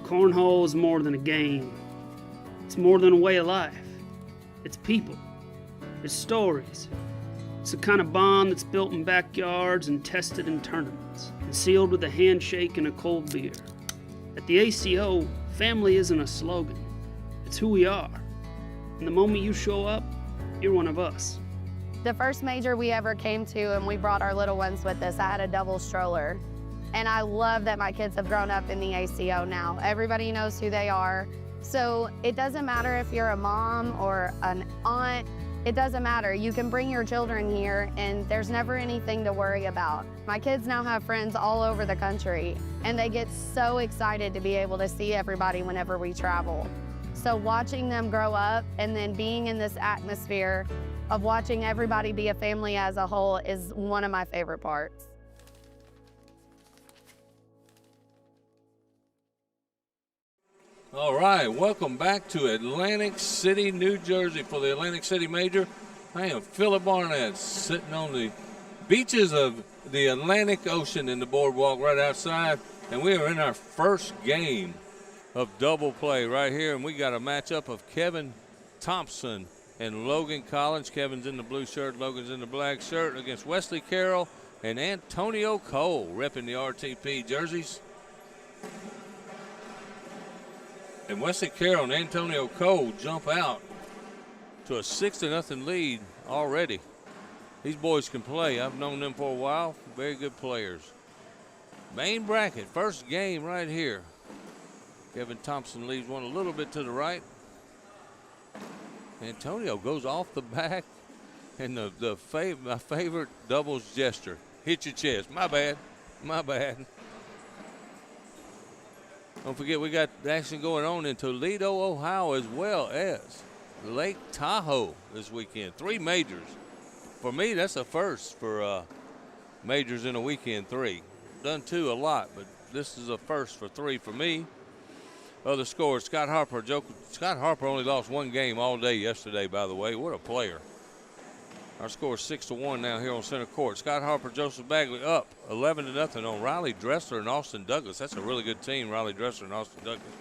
Cornhole is more than a game. It's more than a way of life. It's people. It's stories. It's the kind of bond that's built in backyards and tested in tournaments, and sealed with a handshake and a cold beer. At the ACO, family isn't a slogan. It's who we are. And the moment you show up, you're one of us. The first major we ever came to, and we brought our little ones with us, I had a double stroller. And I love that my kids have grown up in the ACO now. Everybody knows who they are. So it doesn't matter if you're a mom or an aunt, it doesn't matter. You can bring your children here and there's never anything to worry about. My kids now have friends all over the country and they get so excited to be able to see everybody whenever we travel. So watching them grow up and then being in this atmosphere of watching everybody be a family as a whole is one of my favorite parts. All right, welcome back to Atlantic City, New Jersey for the Atlantic City Major. I am Philip Barnett, sitting on the beaches of the Atlantic Ocean in the boardwalk right outside, and we are in our first game of double play right here, and we got a matchup of Kevin Thompson and Logan Collins. Kevin's in the blue shirt, Logan's in the black shirt, against Wesley Carroll and Antonio Cole, repping the RTP jerseys. And Wesley Carroll and Antonio Cole jump out to a 6-0 lead already. These boys can play. I've known them for a while. Very good players. Main bracket, first game right here. Kevin Thompson leaves one a little bit to the right. Antonio goes off the back, and my favorite doubles gesture. Hit your chest. My bad. My bad. Don't forget, we got action going on in Toledo, Ohio, as well as Lake Tahoe this weekend. 3 majors. For me, that's a first for majors in a weekend, 3. Done 2 a lot, but this is a first for 3 for me. Other scores, Scott Harper only lost 1 game all day yesterday, by the way. What a player. Our score is 6-1 now here on center court. Scott Harper, Joseph Bagley up 11-0 on Riley Dressler and Austin Douglas. That's a really good team, Riley Dressler and Austin Douglas.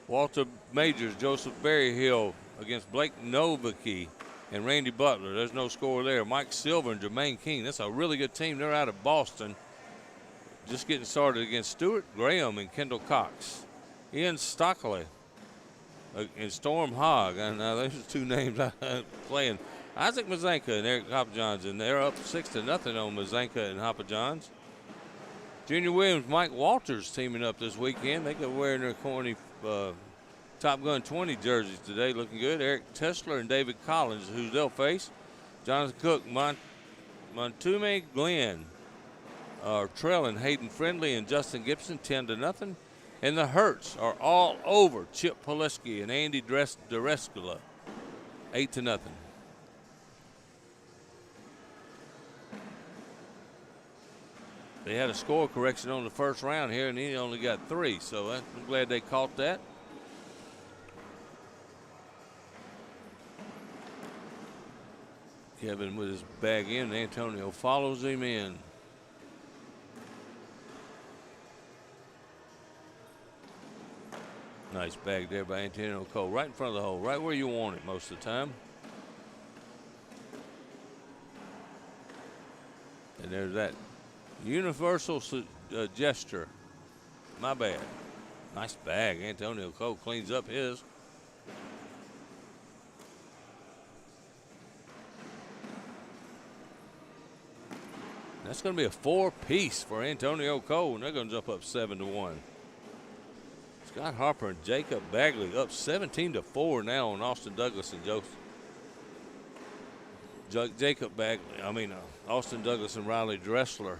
Walter Majors, Joseph Berryhill against Blake Novicki and Randy Butler. There's no score there. Mike Silva and Jermaine King. That's a really good team. They're out of Boston. Just getting started against Stuart Graham and Kendall Cox. Ian Stockley and Storm Hogg. And those are 2 names I'm playing. Isaac Mazanka and Eric Hopjohns, and they're up 6-0 on Mazanka and Hopjohns. Junior Williams, Mike Walters teaming up this weekend. They got wearing their corny Top Gun 20 jerseys today, looking good. Eric Tesler and David Collins, who they'll face. Jonathan Cook, Montume Glenn are trailing Hayden Friendly and Justin Gibson 10-0. And the Herz are all over Chip Poleski and Andy Dereskula 8-0. They had a score correction on the first round here, and he only got 3, so I'm glad they caught that. Kevin with his bag in, Antonio follows him in. Nice bag there by Antonio Cole, right in front of the hole, right where you want it most of the time. And there's that universal gesture. My bad. Nice bag. Antonio Cole cleans up his. That's going to be a 4-piece for Antonio Cole, and they're going to jump up 7-1. Scott Harper and Jacob Bagley up 17-4 now on Austin Douglas and Austin Douglas and Riley Dressler.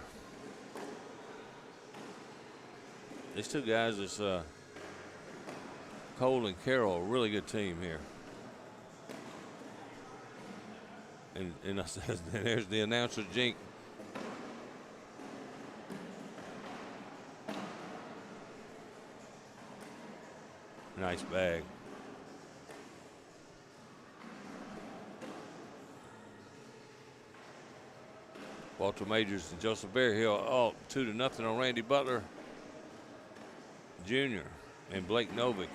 These 2 guys is Cole and Carroll, a really good team here. And there's the announcer Jink. Nice bag. Walter Majors and Joseph Berryhill all 2-0 on Randy Butler Jr. and Blake Novicky.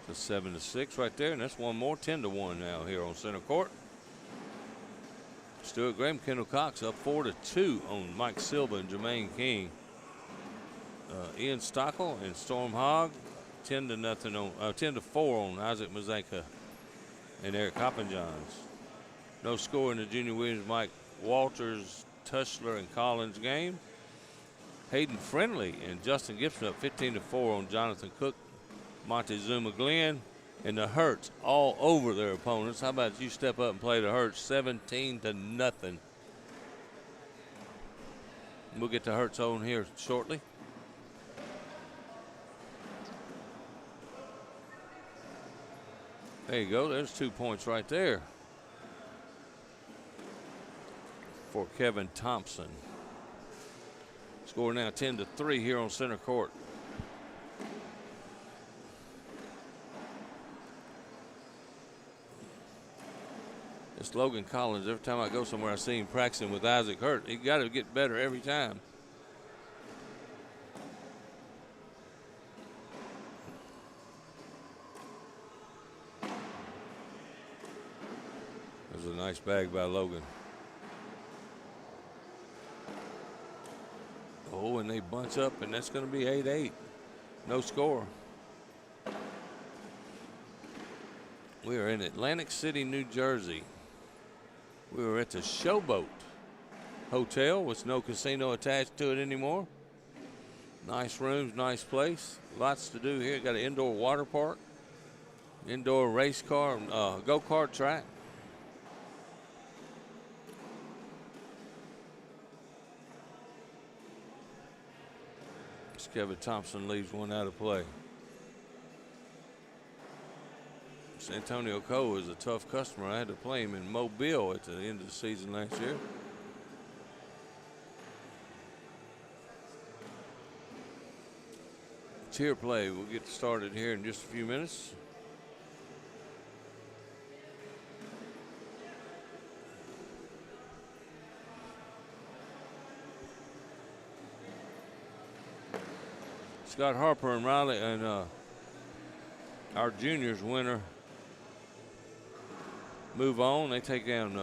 It's 7-6 right there, and that's one more. 10-1 now here on center court. Stuart Graham, Kendall Cox up 4-2 on Mike Silva and Jermaine King. Ian Stockel and Storm Hogg 10-4 on Isaac Mazanka and Eric Hoppenjohns. No score in the Junior Williams Mike Walters, Tushler, and Collins game. Hayden Friendly and Justin Gibson up 15-4 on Jonathan Cook, Montezuma Glenn, and the Herz all over their opponents. How about you step up and play the Herz 17-0. We'll get the Herz on here shortly. There you go. There's 2 points right there for Kevin Thompson. Score now 10-3 here on center court. It's Logan Collins. Every time I go somewhere, I see him practicing with Isaac Herz. He got to get better every time. There's a nice bag by Logan. Oh, and they bunch up, and that's going to be 8-8. No score. We are in Atlantic City, New Jersey. We were at the Showboat Hotel with no casino attached to it anymore. Nice rooms, nice place. Lots to do here. Got an indoor water park, indoor race car, go-kart track. Kevin Thompson leaves one out of play. Santonio Cole is a tough customer. I had to play him in Mobile at the end of the season last year. Tier play. We'll get started here in just a few minutes. Scott Harper and Riley and our juniors winner move on. They take down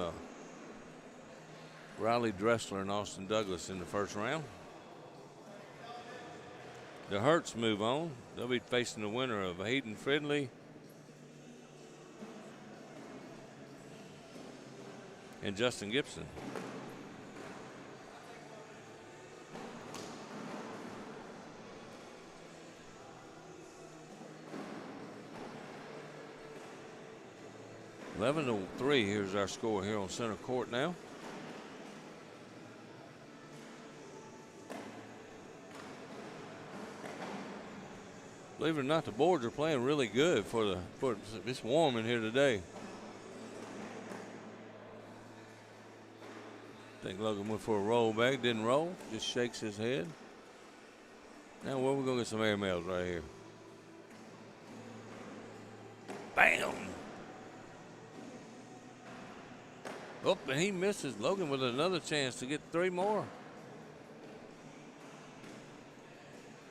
Riley Dressler and Austin Douglas in the first round. The Herz move on. They'll be facing the winner of Hayden Friendly and Justin Gibson. (11-3). Here's our score here on center court now. Believe it or not, the boards are playing really good for it's warm in here today. I think Logan went for a roll back, didn't roll, just shakes his head. Now we're gonna get some air mails right here. Bam! Oh, and he misses. Logan with another chance to get 3 more.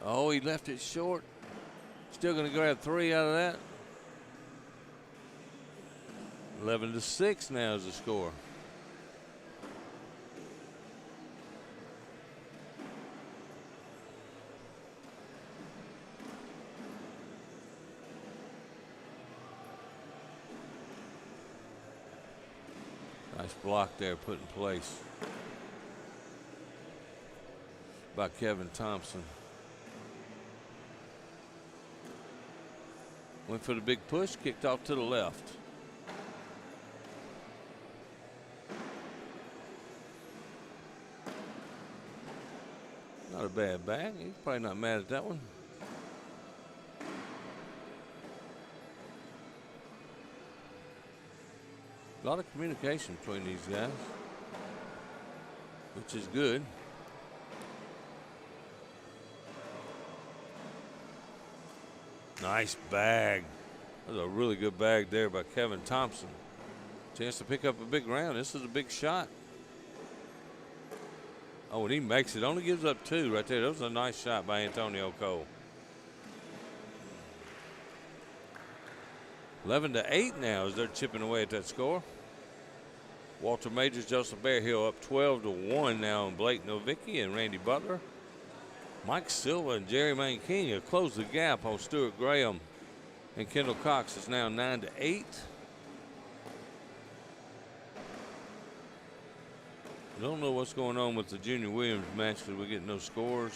Oh, he left it short. Still going to grab 3 out of that. 11-6 now is the score. Nice block there put in place by Kevin Thompson. Went for the big push, kicked off to the left. Not a bad bag. He's probably not mad at that one. A lot of communication between these guys, which is good. Nice bag. That was a really good bag there by Kevin Thompson. Chance to pick up a big round. This is a big shot. Oh, and he makes it. Only gives up 2 right there. That was a nice shot by Antonio Cole. 11-8 now as they're chipping away at that score. Walter Majors, Joseph Bearhill up 12-1 now on Blake Novicki and Randy Butler. Mike Silva and Jerry Main King have closed the gap on Stuart Graham and Kendall Cox. It's now 9-8. I don't know what's going on with the Junior Williams match because we're getting no scores.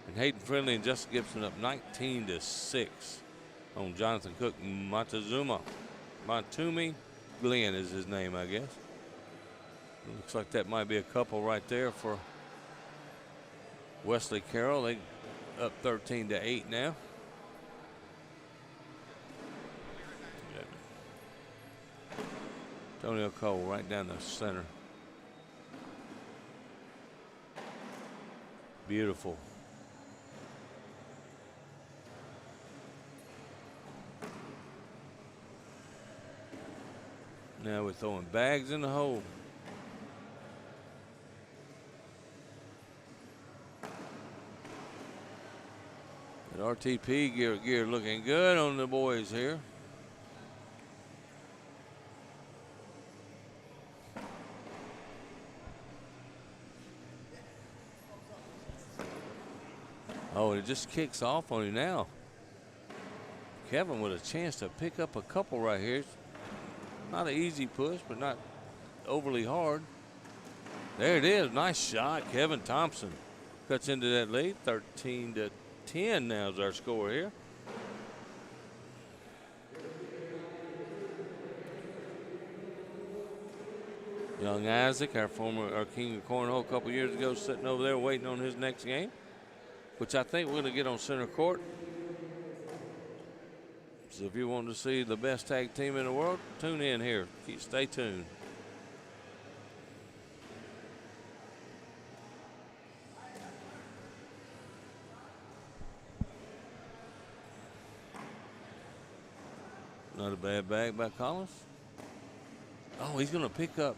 And Hayden Friendly and Justin Gibson up 19-6 on Jonathan Cook Montezuma. Montumi Glenn is his name, I guess. Looks like that might be a couple right there for Wesley Carroll. They up 13-8 now. Antonio Cole right down the center. Beautiful. Now we're throwing bags in the hole. That RTP gear looking good on the boys here. Oh, it just kicks off on you now. Kevin with a chance to pick up a couple right here. Not an easy push, but not overly hard. There it is. Nice shot. Kevin Thompson cuts into that lead. 13-10 now is our score here. Young Isaac, our king of cornhole a couple years ago, sitting over there waiting on his next game, which I think we're going to get on center court. So if you want to see the best tag team in the world, tune in here. Stay tuned. Not a bad bag by Collins. Oh, he's going to pick up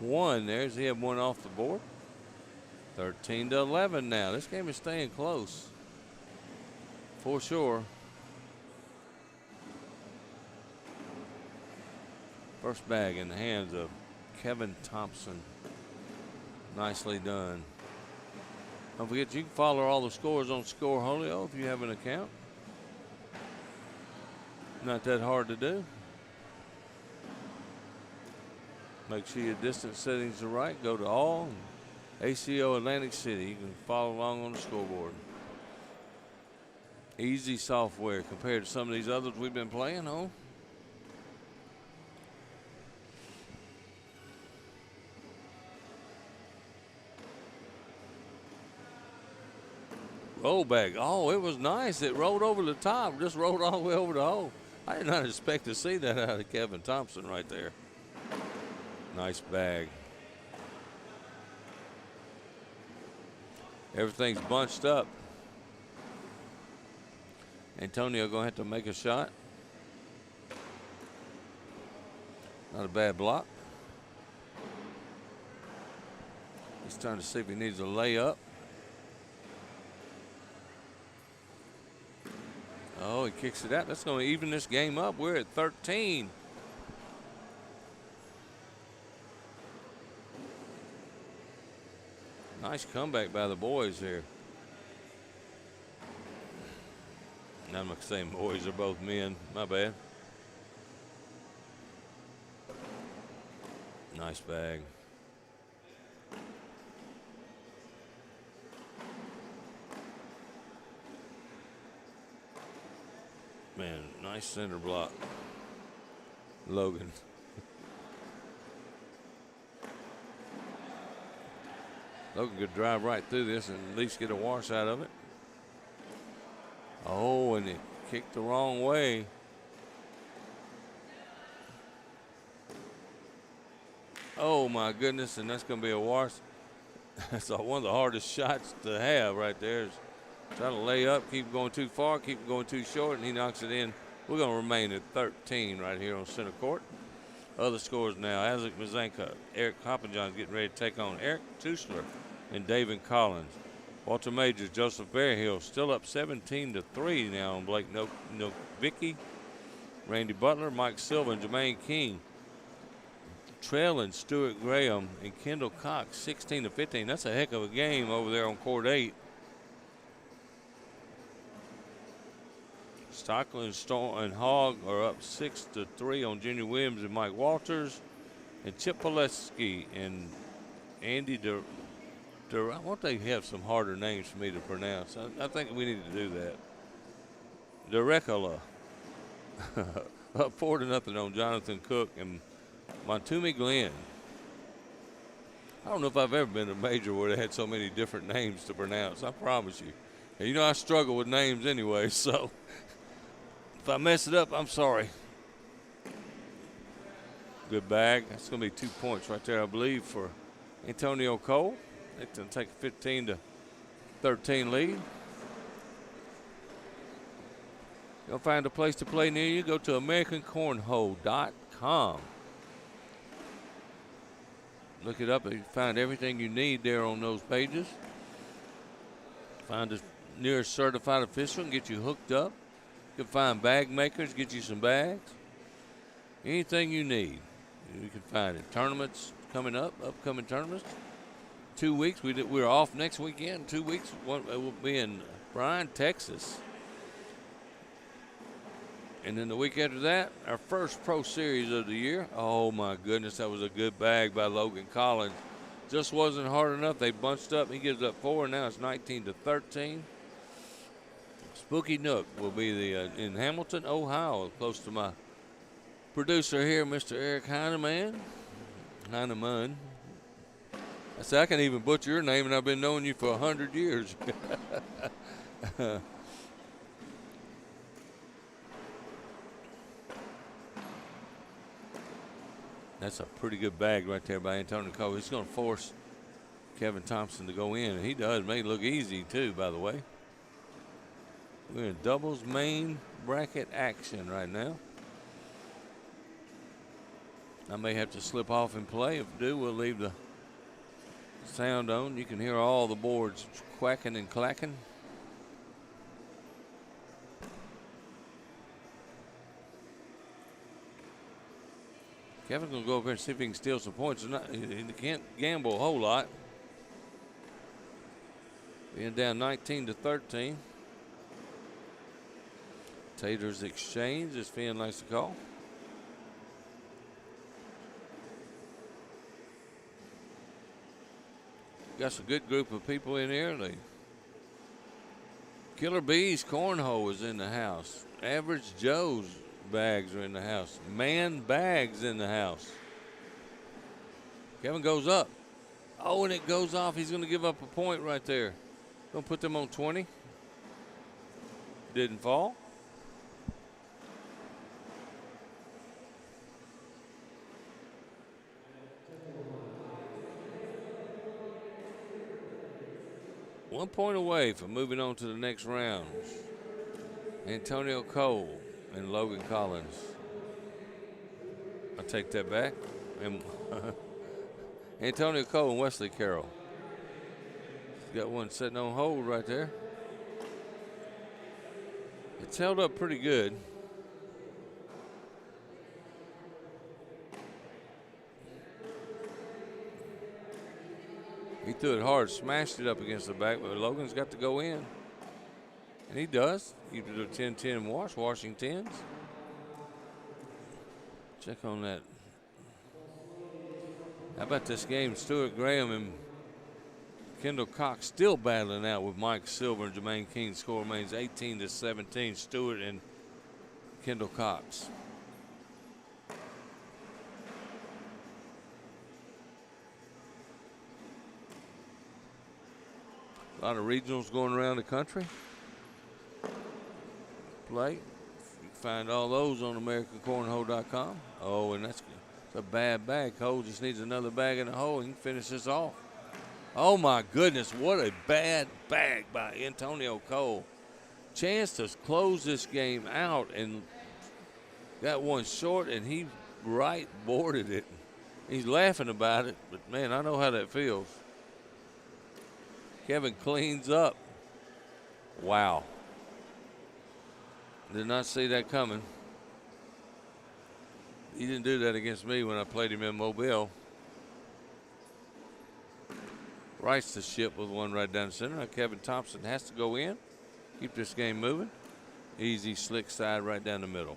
1 there. He had 1 off the board. 13-11 now. This game is staying close for sure. First bag in the hands of Kevin Thompson. Nicely done. Don't forget, you can follow all the scores on Scoreholio if you have an account. Not that hard to do. Make sure your distance settings are right. Go to all. ACO Atlantic City. You can follow along on the scoreboard. Easy software compared to some of these others we've been playing on. Roll bag. Oh, it was nice. It rolled over the top. Just rolled all the way over the hole. I did not expect to see that out of Kevin Thompson right there. Nice bag. Everything's bunched up. Antonio gonna have to make a shot. Not a bad block. He's trying to see if he needs a layup. Oh, he kicks it out. That's going to even this game up. We're at 13. Nice comeback by the boys here. I'm saying boys are both men. My bad. Nice bag. Man, nice center block. Logan. Logan could drive right through this and at least get a wash out of it. Oh, and it kicked the wrong way. Oh my goodness, and that's going to be a wash. That's one of the hardest shots to have right there. Is trying to lay up, keep going too far, keep going too short, and he knocks it in We're going to remain at 13 right here on center court. Other scores now. Isaac Mazanka, Eric Hoppenjohn getting ready to take on Eric Tusler and David Collins. Walter Majors, Joseph Bearhill still up 17-3 now on Blake Novicki. Randy Butler, Mike Silva, and Jermaine King trailing Stuart Graham and Kendall Cox 16-15. That's a heck of a game over there on court 8. Stockland, Storm, and Hogg are up 6-3 on Junior Williams and Mike Walters. And Chip Poleski and Andy I want they have some harder names for me to pronounce. I think we need to do that. Derekala up 4-0 on Jonathan Cook and Montumi Glenn. I don't know if I've ever been to a major where they had so many different names to pronounce. I promise you. And you know I struggle with names anyway, so if I mess it up, I'm sorry. Good bag. That's going to be 2 points right there, I believe, for Antonio Cole. They're going to take a 15-13 lead. You'll find a place to play near you. Go to AmericanCornhole.com. Look it up. You find everything you need there on those pages. Find the nearest certified official and get you hooked up. You can find bag makers, get you some bags. Anything you need, you can find it. Tournaments coming up, upcoming tournaments. 2 weeks. We're off next weekend. 2 weeks. We'll be in Bryan, Texas. And then the week after that, our first Pro Series of the year. Oh, my goodness, that was a good bag by Logan Collins. Just wasn't hard enough. They bunched up. He gives up 4, and now it's 19-13. Spooky Nook will be in Hamilton, Ohio, close to my producer here, Mr. Eric Heineman. I say I can even butcher your name, and I've been knowing you for 100 years. That's a pretty good bag right there by Antonio Cole. He's going to force Kevin Thompson to go in, and he does. Make it look easy, too, by the way. We're in doubles main bracket action right now. I may have to slip off and play. If I do, we'll leave the sound on. You can hear all the boards quacking and clacking. Kevin's going to go over here and see if he can steal some points. He can't gamble a whole lot. Being down 19-13. Tater's exchange, as Finn likes to call. Got a good group of people in here. Killer Bees Cornhole is in the house. Average Joe's bags are in the house. Man bags in the house. Kevin goes up. Oh, and it goes off. He's going to give up a point right there. Going to put them on 20. Didn't fall. One point away from moving on to the next round. Antonio Cole and Logan Collins. I take that back. And Antonio Cole and Wesley Carroll. Got one sitting on hold right there. It's held up pretty good. He threw it hard, smashed it up against the back, but Logan's got to go in. And he does. Keep it a 10-10 wash, washing 10s. Check on that. How about this game? Stuart Graham and Kendall Cox still battling out with Mike Silva and Jermaine King. Score remains 18-17. Stuart and Kendall Cox. A lot of regionals going around the country. Play. You can find all those on AmericanCornhole.com. Oh, and that's a bad bag. Cole just needs another bag in the hole. He can finish this off. Oh, my goodness. What a bad bag by Antonio Cole. Chance to close this game out and got one short, and he right boarded it. He's laughing about it, but man, I know how that feels. Kevin cleans up. Wow. Did not see that coming. He didn't do that against me when I played him in Mobile. Rights the ship with one right down the center. Now Kevin Thompson has to go in. Keep this game moving. Easy, slick side right down the middle.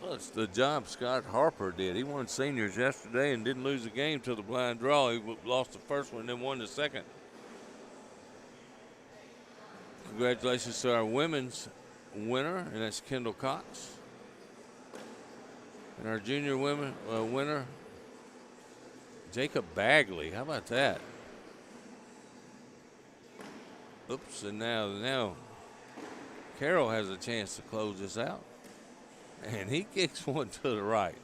Well, it's the job Scott Harper did. He won seniors yesterday and didn't lose the game till the blind draw. He lost the first one and then won the second. Congratulations to our women's winner, and that's Kendall Cox. And our junior women winner, Jacob Bagley. How about that? Oops, and now Carroll has a chance to close this out. And he kicks one to the right.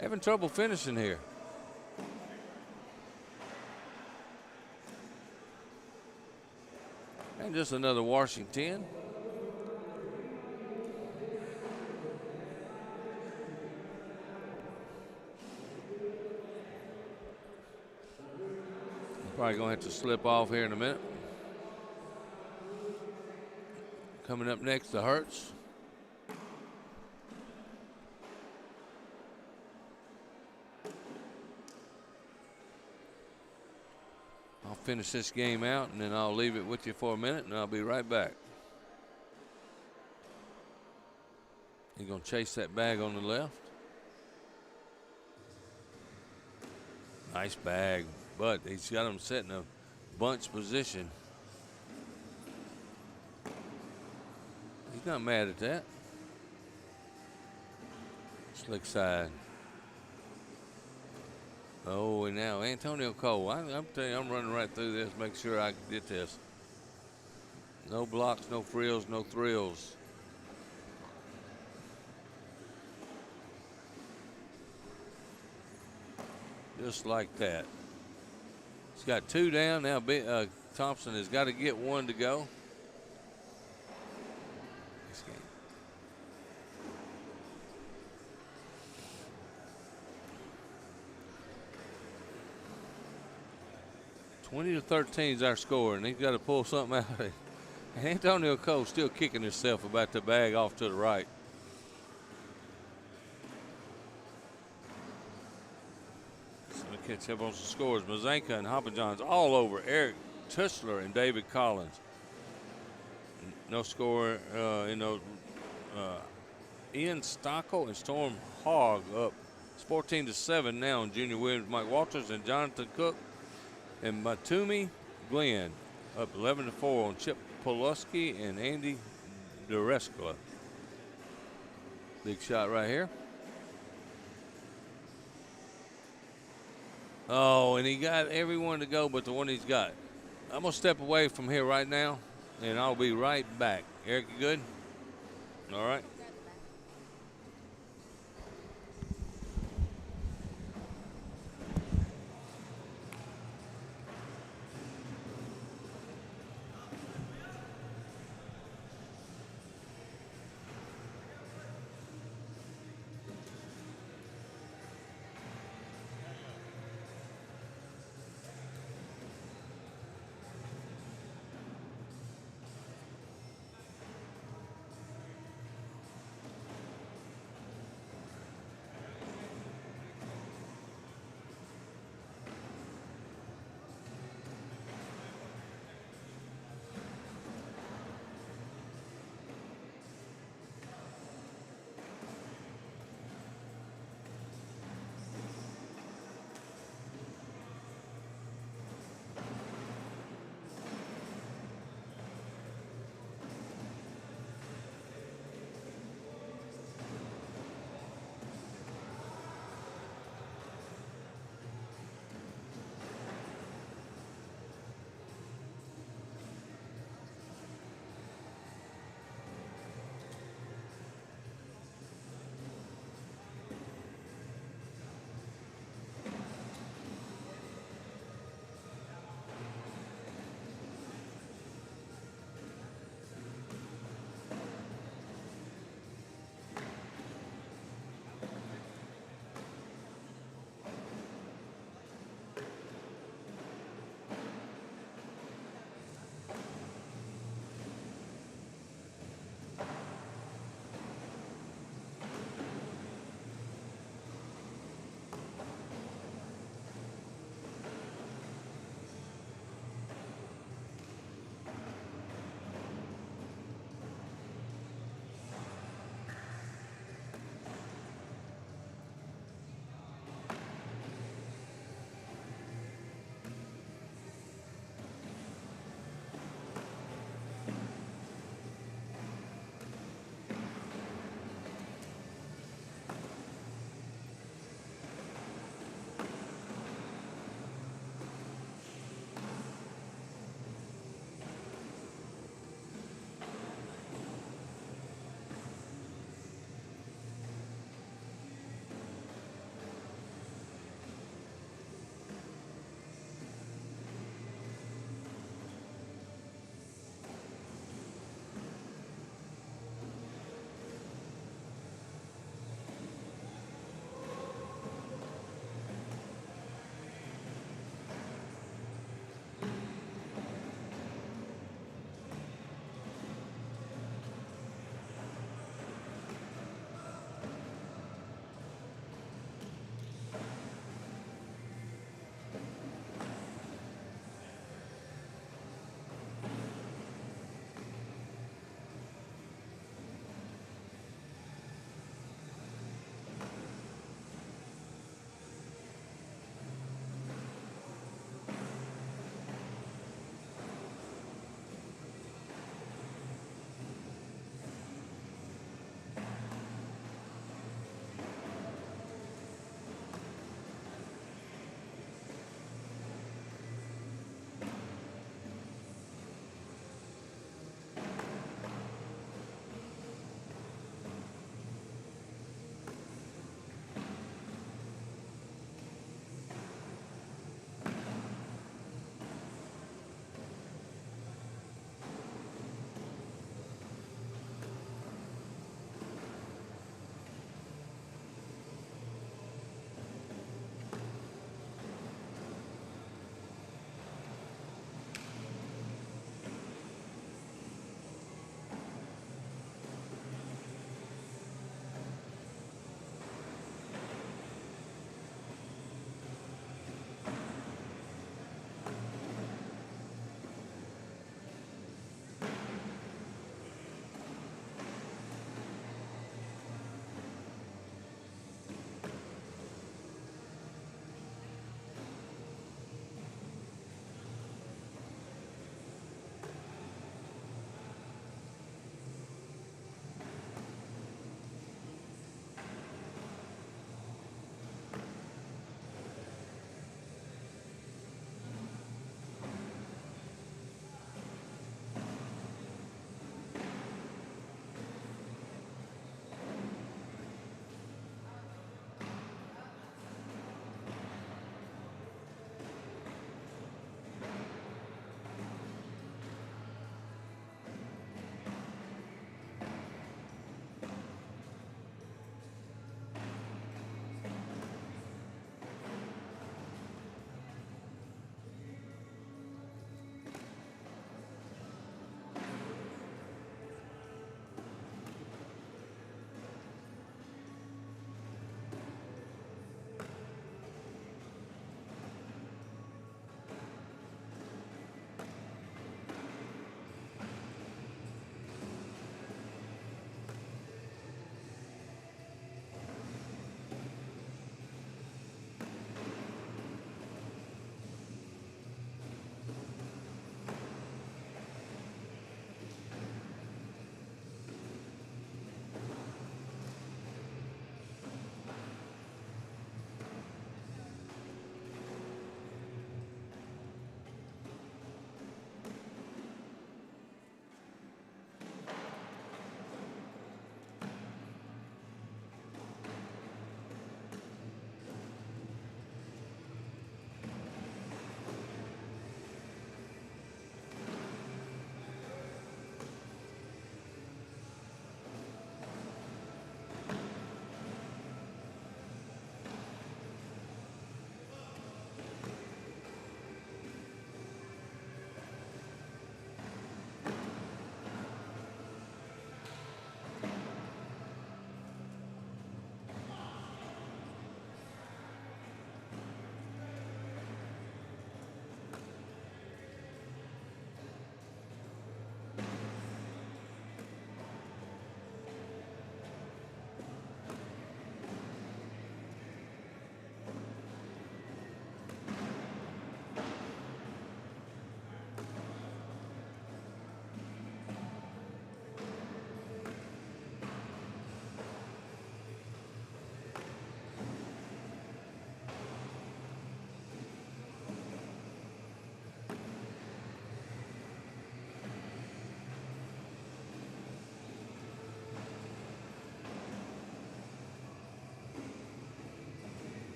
Having trouble finishing here. And just another Washington. Probably going to have to slip off here in a minute. Coming up next, the Herz. I'll finish this game out, and then I'll leave it with you for a minute, and I'll be right back. He's going to chase that bag on the left. Nice bag, but he's got him set in a bunch position. He's not mad at that. Slick side. Oh, and now Antonio Cole. I'm telling you, I'm running right through this, make sure I get this. No blocks, no frills, no thrills. Just like that. He's got two down. Now Thompson has got to get one to go. This game. 20-13 is our score, and he's got to pull something out of it. And Antonio Cole still kicking himself about the bag off to the right. So we catch up on some scores. Mazanka and Hoppajohns all over Eric Tussler and David Collins. No score in those. Ian Stockel and Storm Hogg up. It's 14-7 now on Junior Williams, Mike Walters, and Jonathan Cook. And Matumi Glenn up 11-4 on Chip Poluski and Andy Dureskla. Big shot right here. Oh, and he got everyone to go but the one he's got. I'm going to step away from here right now, and I'll be right back. Eric, you good? All right.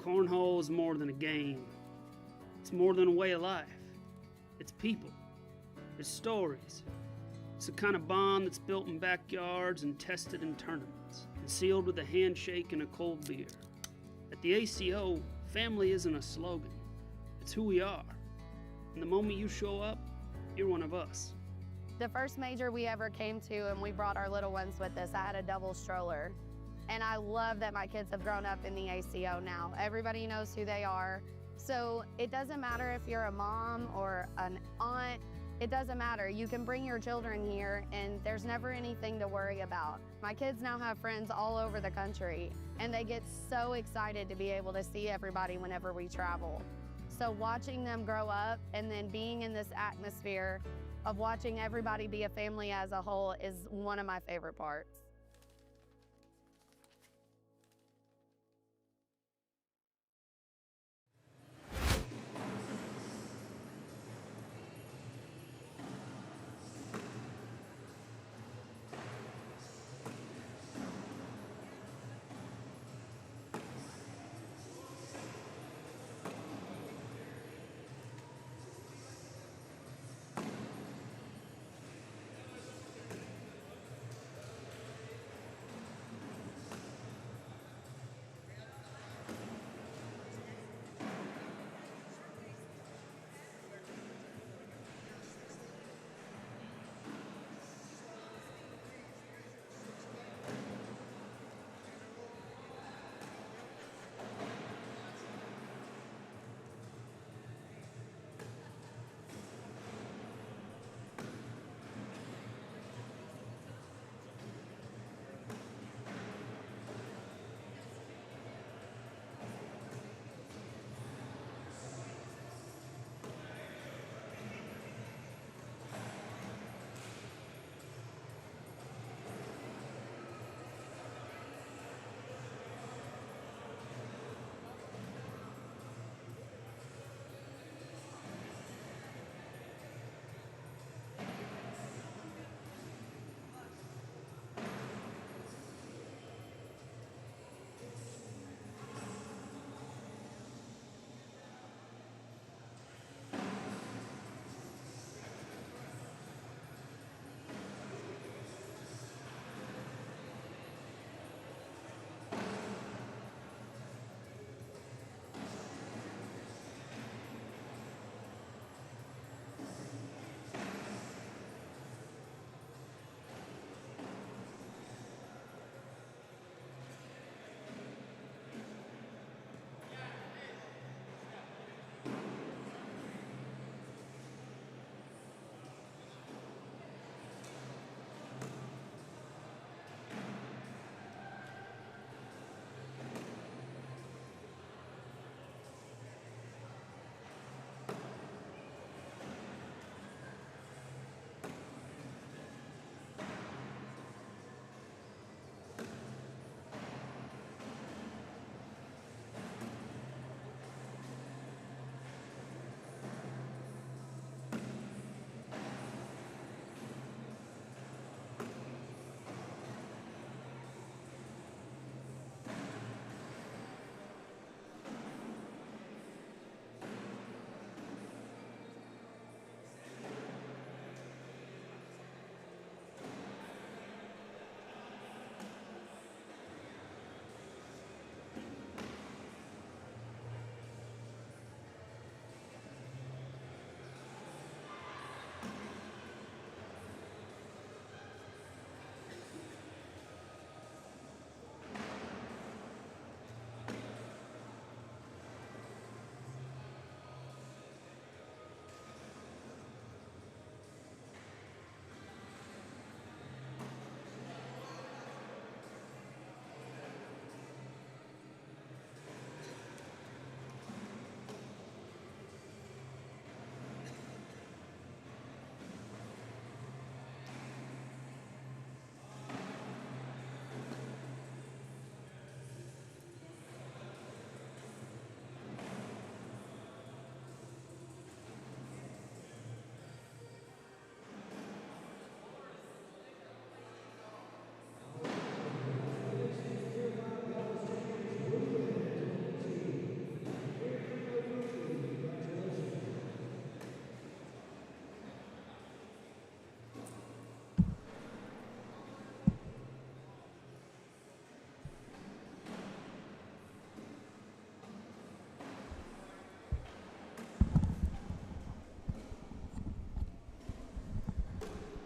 Cornhole is more than a game. It's more than a way of life. It's people. It's stories. It's the kind of bond that's built in backyards and tested in tournaments, and sealed with a handshake and a cold beer. At the ACO, family isn't a slogan. It's who we are. And the moment you show up, you're one of us. The first major we ever came to, and we brought our little ones with us, I had a double stroller. And I love that my kids have grown up in the ACO now. Everybody knows who they are. So it doesn't matter if you're a mom or an aunt, it doesn't matter. You can bring your children here and there's never anything to worry about. My kids now have friends all over the country and they get so excited to be able to see everybody whenever we travel. So watching them grow up and then being in this atmosphere of watching everybody be a family as a whole is one of my favorite parts.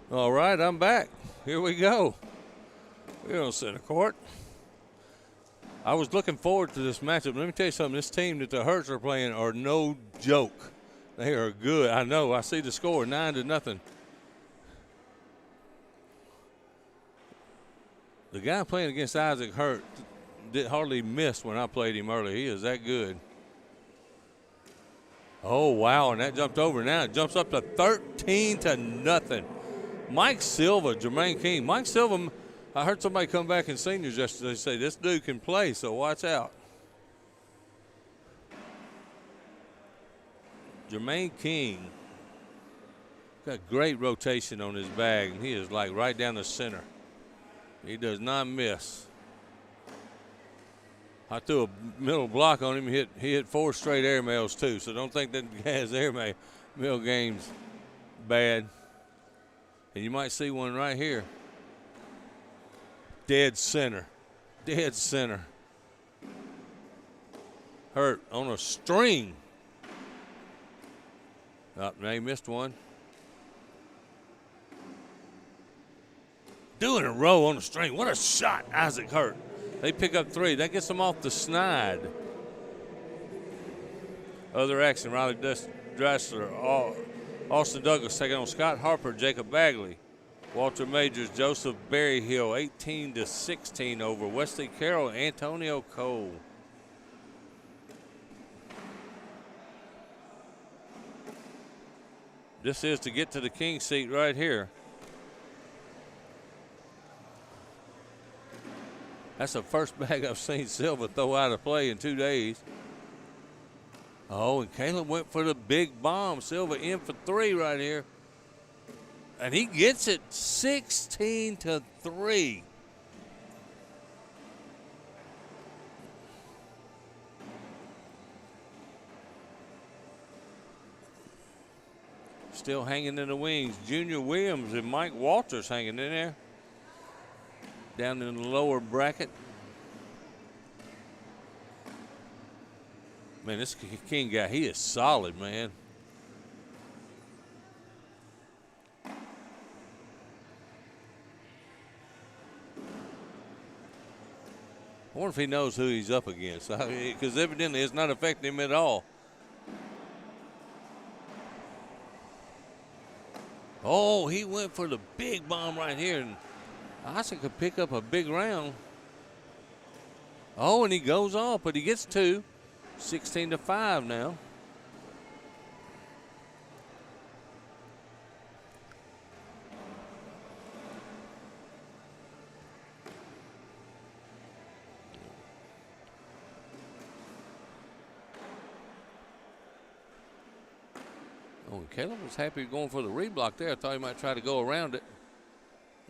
All right, I'm back. Here we go. We're on center court. I was looking forward to this matchup. Let me tell you something. This team that the Herz are playing are no joke. They are good. I know. I see the score, 9-0. The guy playing against Isaac Herz hardly missed when I played him earlier. He is that good. Oh, wow, and that jumped over. Now it jumps up to 13-0. Mike Silva, Jermaine King. Mike Silva, I heard somebody come back in seniors yesterday say this dude can play, so watch out. Jermaine King got great rotation on his bag, and he is like right down the center. He does not miss. I threw a middle block on him. He hit 4 straight air mails too, so don't think that guy's air mail game's bad. And you might see one right here. Dead center. Dead center. Hurt on a string. Oh, now he missed one. Doing a row on the string. What a shot, Isaac Hurt. They pick up 3. That gets them off the snide. Other action, Riley Dressler, Austin Douglas taking on Scott Harper, Jacob Bagley. Walter Majors, Joseph Berryhill, 18-16 over Wesley Carroll, Antonio Cole. This is to get to the king seat right here. That's the first bag I've seen Silva throw out of play in 2 days. Oh, and Caleb went for the big bomb. Silva in for 3 right here. And he gets it 16-3. Still hanging in the wings. Junior Williams and Mike Walters hanging in there. Down in the lower bracket. Man, this King guy, he is solid, man. I wonder if he knows who he's up against, because evidently it's not affecting him at all. Oh, he went for the big bomb right here, and Isaac could pick up a big round. Oh, and he goes off, but he gets 2. 16-5 now. Oh, and Caleb was happy going for the reblock there. I thought he might try to go around it.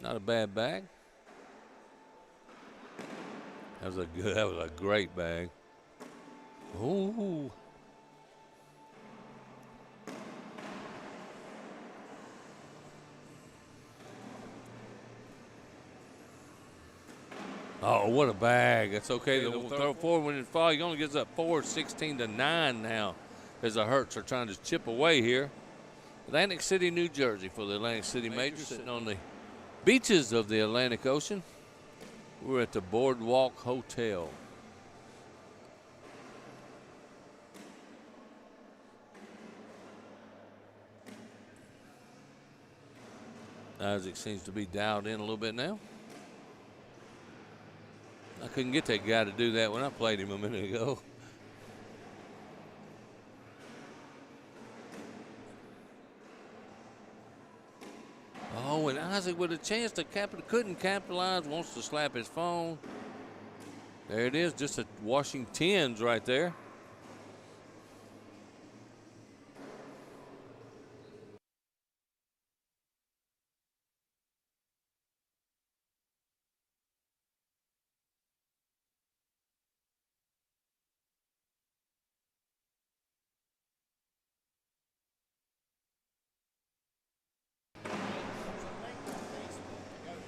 Not a bad bag. That was a great bag. Ooh. Oh, what a bag. That's okay. The throw forward when it falls, he only gets up 4, 16-9 now as the Herz are trying to chip away here. Atlantic City, New Jersey for the Atlantic City Major, sitting on the beaches of the Atlantic Ocean. We're at the Boardwalk Hotel. Isaac seems to be dialed in a little bit now. I couldn't get that guy to do that when I played him a minute ago. Oh, and Isaac with a chance to couldn't capitalize, wants to slap his phone. There it is, just a washing tins right there.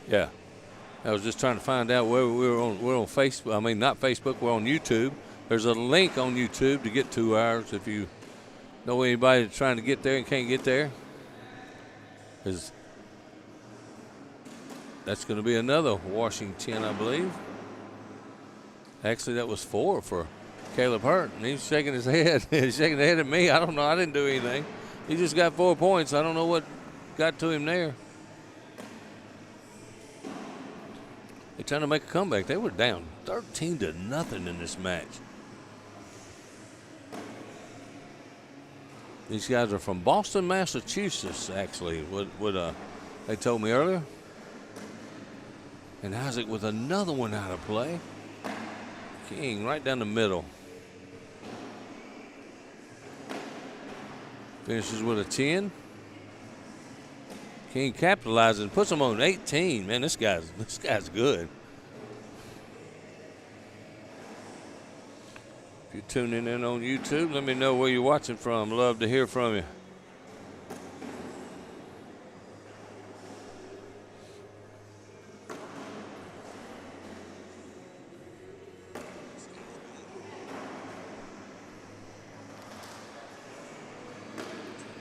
Yeah, I was just trying to find out where we were on. We're on Facebook. I mean, not Facebook. We're on YouTube. There's a link on YouTube to get to ours if you know anybody that's trying to get there and can't get there. Because That's going to be another washing 10, I believe. Actually, that was 4 for Caleb Hurt, and he's shaking his head. He's shaking his head at me. I don't know. I didn't do anything. He just got 4 points. I don't know what got to him there. They're trying to make a comeback. They were down 13-0 in this match. These guys are from Boston, Massachusetts, actually, what they told me earlier. And Isaac with another one out of play. King right down the middle. Finishes with a 10. King capitalizes, puts him on 18. Man, this guy's good. If you're tuning in on YouTube, let me know where you're watching from. Love to hear from you.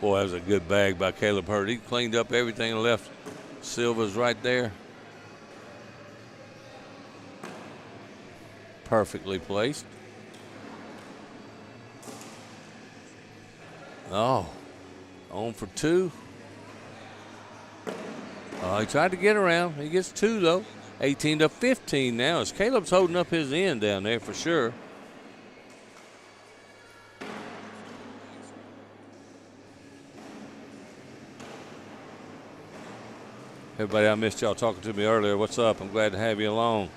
Boy, that was a good bag by Caleb Hurt. He cleaned up everything and left Silva's right there. Perfectly placed. Oh, on for 2. He tried to get around. He gets 2, though. 18-15 now as Caleb's holding up his end down there for sure. Everybody, I missed y'all talking to me earlier. What's up? I'm glad to have you along.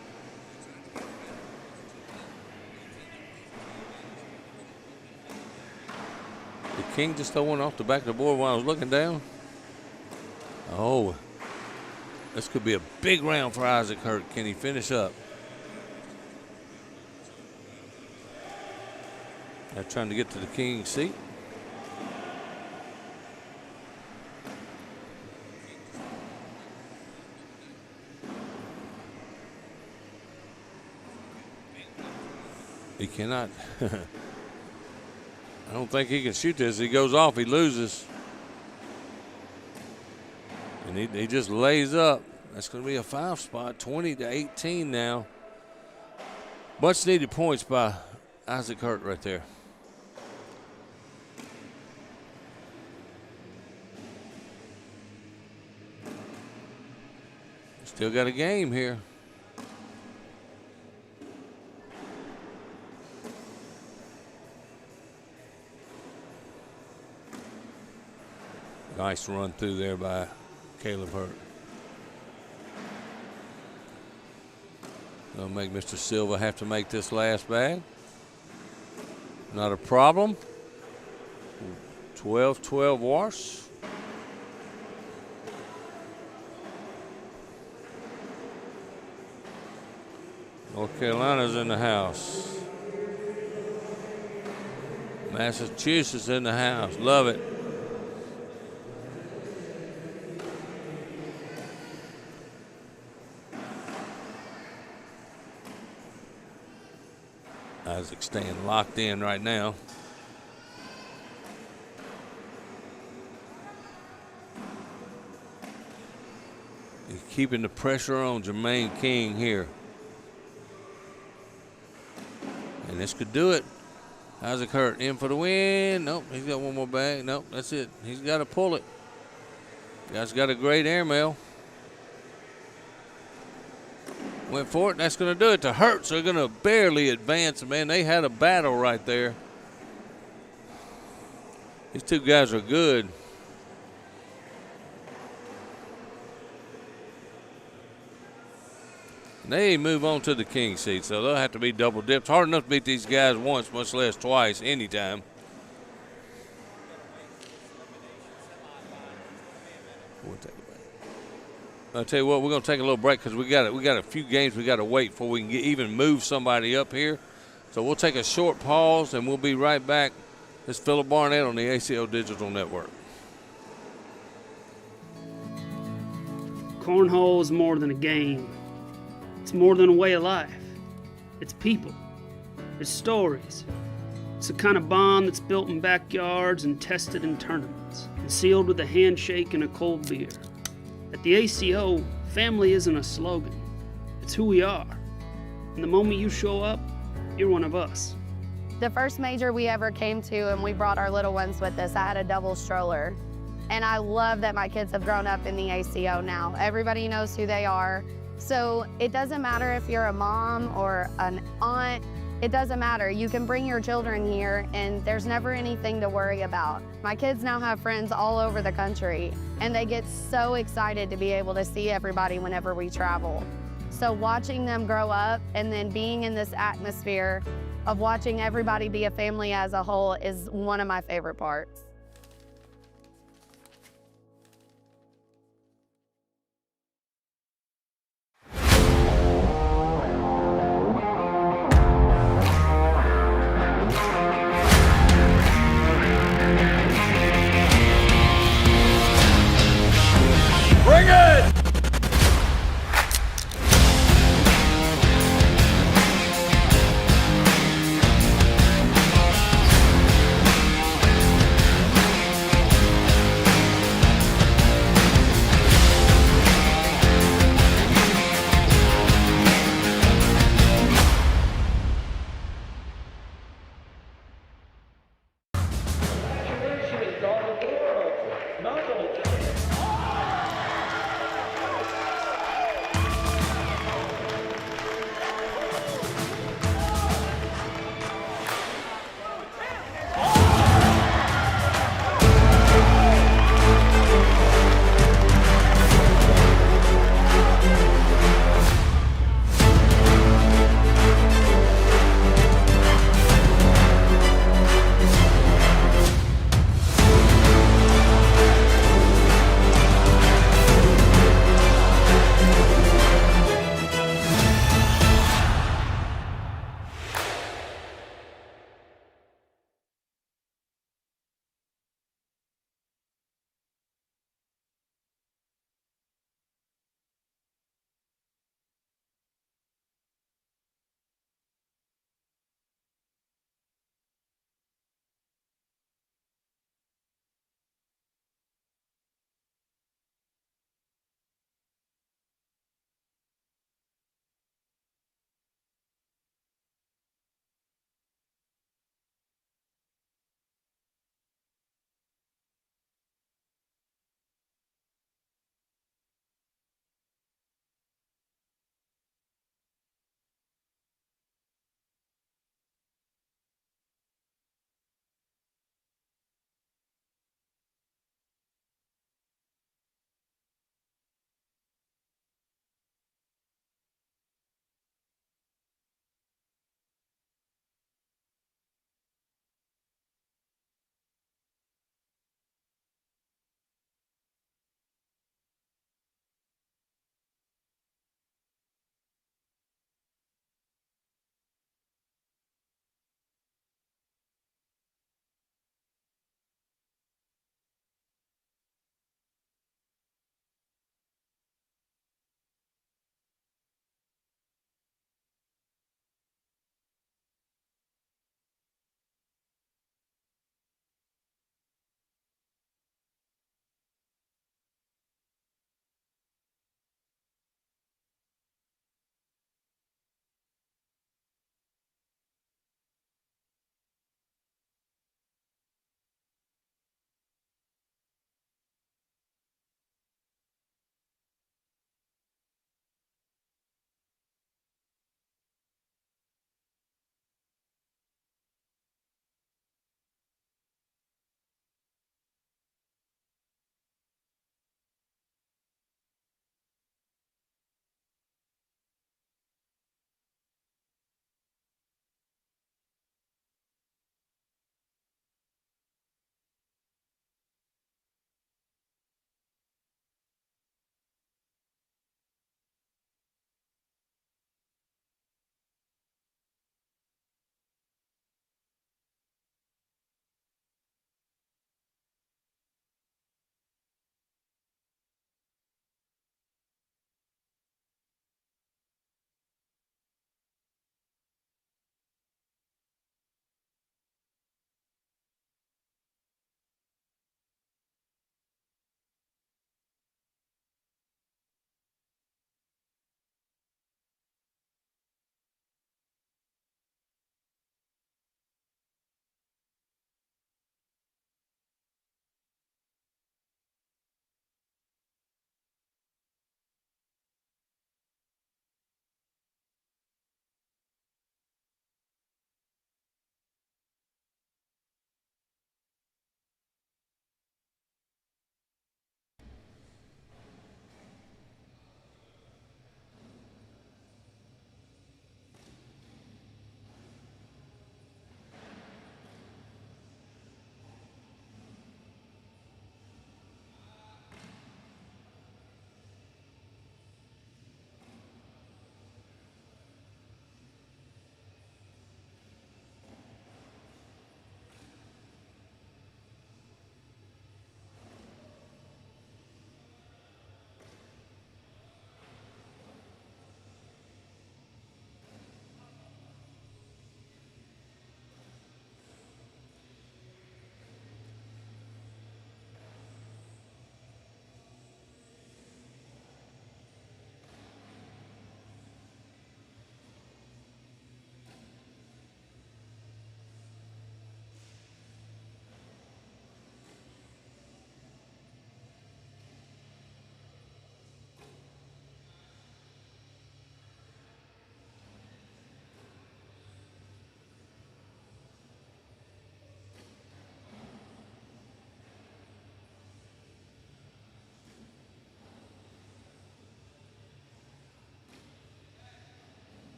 Did King just throw one off the back of the board while I was looking down? Oh, this could be a big round for Isaac Hurt. Can he finish up? They're trying to get to the King seat. He cannot. I don't think he can shoot this. He goes off, he loses. And he just lays up. That's going to be a 5 spot, 20-18 now. Much needed points by Isaac Hurt right there. Still got a game here. Nice run through there by Caleb Hurt. Gonna make Mr. Silva have to make this last bag. Not a problem. 12-12 wash. North Carolina's in the house. Massachusetts in the house. Love it. Isaac staying locked in right now. He's keeping the pressure on Jermaine King here. And this could do it. Isaac Hurt in for the win. Nope, he's got one more bag. Nope, that's it. He's got to pull it. Guy's got a great airmail. Went for it. That's going to do it to Herz. They're going to barely advance. Man, they had a battle right there. These two guys are good. And they move on to the king seat, so they'll have to be double dipped. Hard enough to beat these guys once, much less twice, anytime. We'll take it back. I'll tell you what, we're going to take a little break because we got a few games we got to wait before we can even move somebody up here. So we'll take a short pause, and we'll be right back. This is Phillip Barnett on the ACO Digital Network. Cornhole is more than a game. It's more than a way of life. It's people. It's stories. It's the kind of bond that's built in backyards and tested in tournaments and sealed with a handshake and a cold beer. At the ACO Family isn't a slogan, it's who we are. And the moment you show up, you're one of us. The first major we ever came to, and we brought our little ones with us, I had a double stroller. And I love that my kids have grown up in the ACO now. Everybody knows who they are. So it doesn't matter if you're a mom or an aunt, it doesn't matter. You can bring your children here and there's never anything to worry about. My kids now have friends all over the country and they get so excited to be able to see everybody whenever we travel. So watching them grow up and then being in this atmosphere of watching everybody be a family as a whole is one of my favorite parts. Bring it!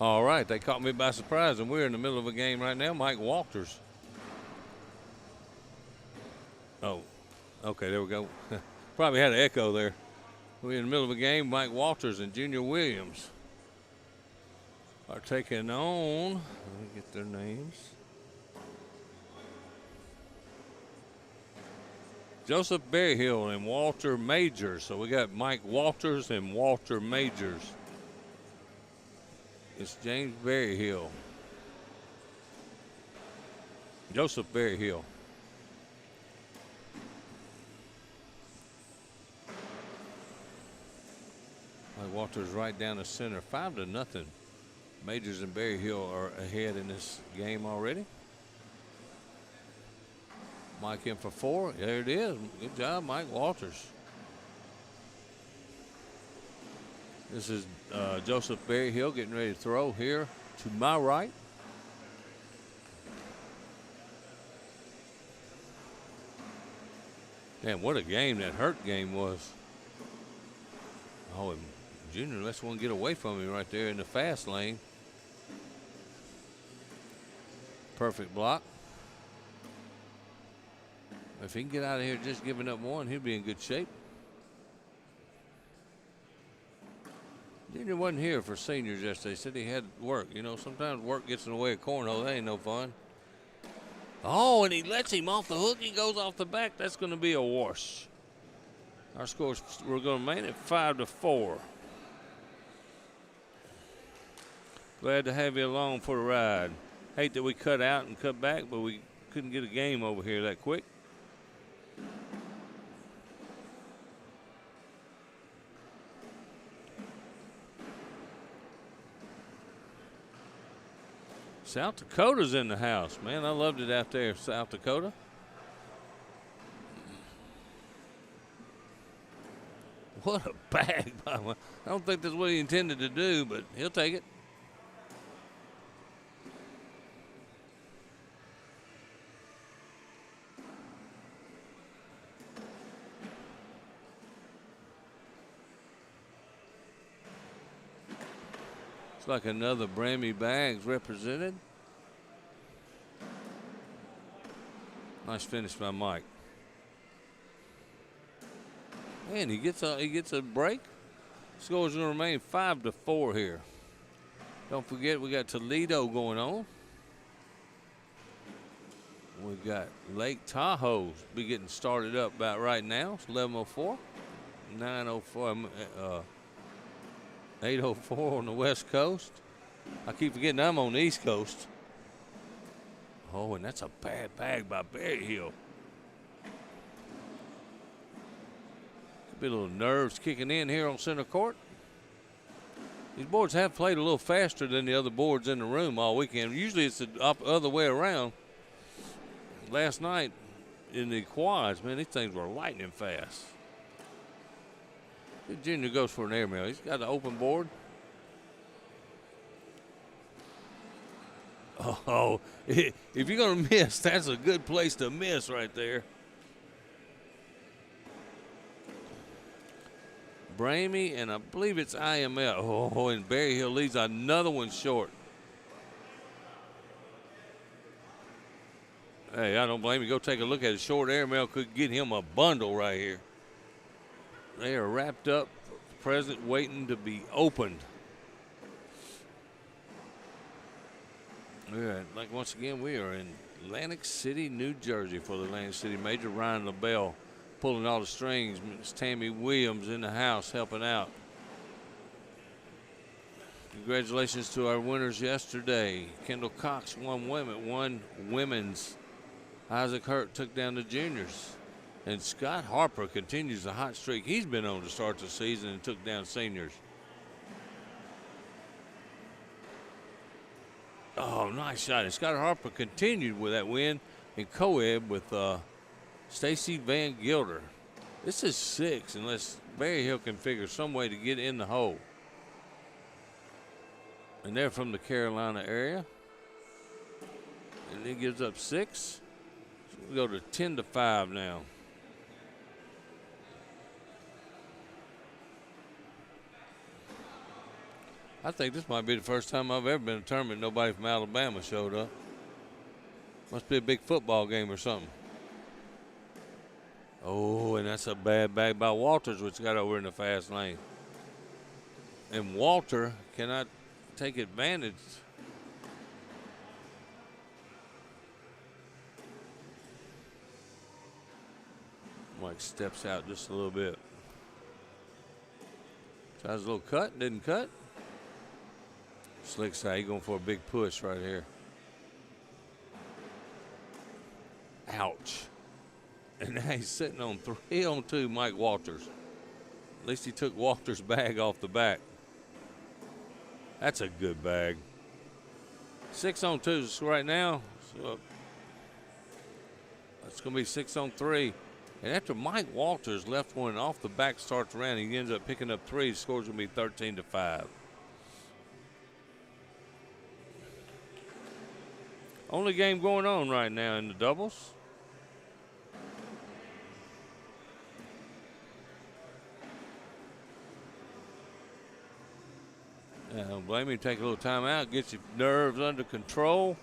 All right, they caught me by surprise, and we're in the middle of a game right now. Mike Walters. Oh, okay, there we go. Probably had an echo there. We're in the middle of a game. Mike Walters and Junior Williams are taking on, let me get their names. Joseph Berryhill and Walter Majors. So we got Mike Walters and Walter Majors. It's James Berryhill. Joseph Berryhill. Mike Walters right down the center, 5-0. Majors and Berryhill are ahead in this game already. Mike in for 4. There it is. Good job, Mike Walters. This is Joseph Berryhill getting ready to throw here to my right. Damn, what a game that Herz game was. Oh, and Junior lets one get away from him right there in the fast lane. Perfect block. If he can get out of here just giving up one, he'll be in good shape. Junior wasn't here for seniors yesterday. Said he had work. You know, sometimes work gets in the way of cornhole. That ain't no fun. Oh, and he lets him off the hook. He goes off the back. That's going to be a wash. Our score, we're going to remain at 5-4. Glad to have you along for the ride. Hate that we cut out and cut back, but we couldn't get a game over here that quick. South Dakota's in the house. Man, I loved it out there, South Dakota. What a bag. I don't think that's what he intended to do, but he'll take it. It's like another Brammy Bags represented. Nice finish by Mike. Man, he gets a break. Score's going to remain 5-4 here. Don't forget we got Toledo going on. We've got Lake Tahoe be getting started up about right now. It's 11:04, 9:04. 8:04 on the West Coast. I keep forgetting I'm on the East Coast. Oh, and that's a bad bag by Berryhill. Could be a little nerves kicking in here on center court. These boards have played a little faster than the other boards in the room all weekend. Usually it's the other way around. Last night in the quads, man, these things were lightning fast. Junior goes for an airmail. He's got an open board. Oh, if you're going to miss, that's a good place to miss right there. Bramey, and I believe it's IML. Oh, and Berryhill leaves another one short. Hey, I don't blame you. Go take a look at it. Short airmail could get him a bundle right here. They are wrapped up, present, waiting to be opened. All right, like once again, we are in Atlantic City, New Jersey for the Atlantic City Major. Ryan LaBelle pulling all the strings. Miss Tammy Williams in the house helping out. Congratulations to our winners yesterday. Kendall Cox won women's. Isaac Hurt took down the juniors. And Scott Harper continues the hot streak he's been on to start the season and took down seniors. Oh, nice shot. And Scott Harper continued with that win in co-ed with Stacy Van Gilder. This is 6 unless Berryhill can figure some way to get in the hole. And they're from the Carolina area. And he gives up 6. So we go to 10-5 now. I think this might be the first time I've ever been in a tournament nobody from Alabama showed up. Must be a big football game or something. Oh, and that's a bad bag by Walters, which got over in the fast lane. And Walter cannot take advantage. Mike steps out just a little bit. Tries a little cut, didn't cut. Slick side, he's going for a big push right here. Ouch. And now he's sitting on 3-on-2 Mike Walters. At least he took Walters' bag off the back. That's a good bag. 6-on-2 right now. So that's going to be 6-on-3. And after Mike Walters left one off the back, starts around, he ends up picking up 3. Score's going to be 13-5. Only game going on right now in the doubles. I don't blame you. Take a little time out, get your nerves under control.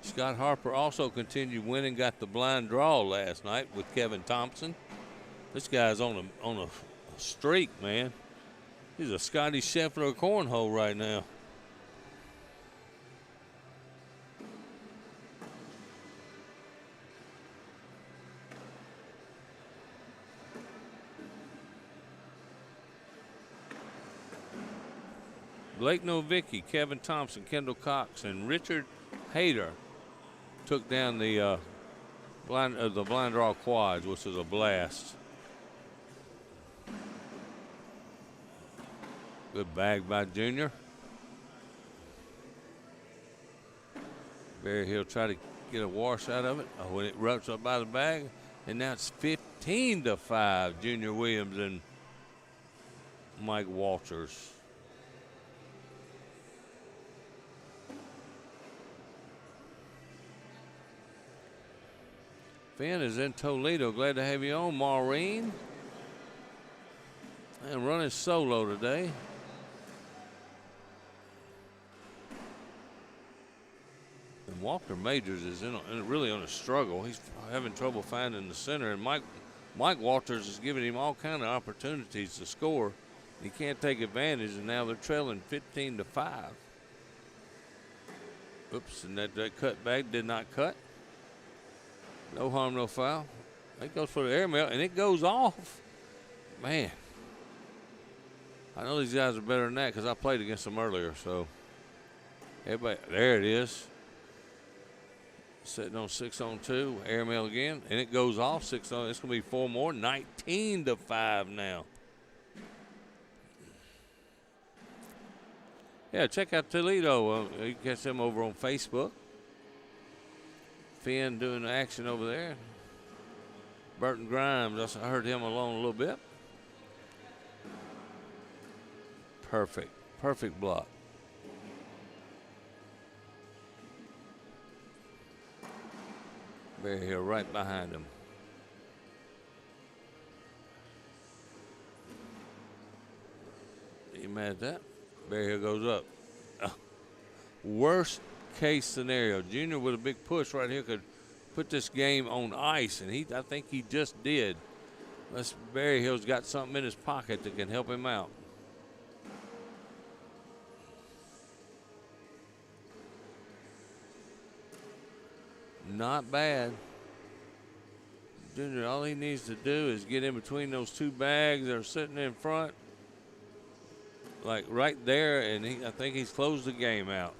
Scott Harper also continued winning, got the blind draw last night with Kevin Thompson. This guy's on a streak, man. He's a Scotty Scheffler cornhole right now. Blake Novicki, Kevin Thompson, Kendall Cox, and Richard Hayter took down the blind draw quads, which was a blast. Good bag by Junior. Barry Hill tried to get a wash out of it. Oh, when it rupts up by the bag, and now it's 15-5. Junior Williams and Mike Walters. Finn is in Toledo. Glad to have you on, Maureen. And running solo today. And Walker Majors is really on a struggle. He's having trouble finding the center. And Mike Walters is giving him all kind of opportunities to score. He can't take advantage, and now they're trailing 15-5. Oops, and that cut back did not cut. No harm, no foul. It goes for the airmail, and it goes off. Man, I know these guys are better than that because I played against them earlier. So, everybody, there it is. Sitting on 6-on-2, airmail again, and it goes off 6-on. It's going to be 4 more, 19-5 now. Yeah, check out Toledo. You can catch them over on Facebook. Finn doing the action over there. Burton Grimes, I heard him alone a little bit. Perfect block. Barry Hill right behind him. You mad at that? Barry Hill goes up. Worst case scenario, Junior with a big push right here could put this game on ice, and I think he just did. Unless Barry Hill's got something in his pocket that can help him out. Not bad. Junior, all he needs to do is get in between those two bags that are sitting in front, like right there, and I think he's closed the game out.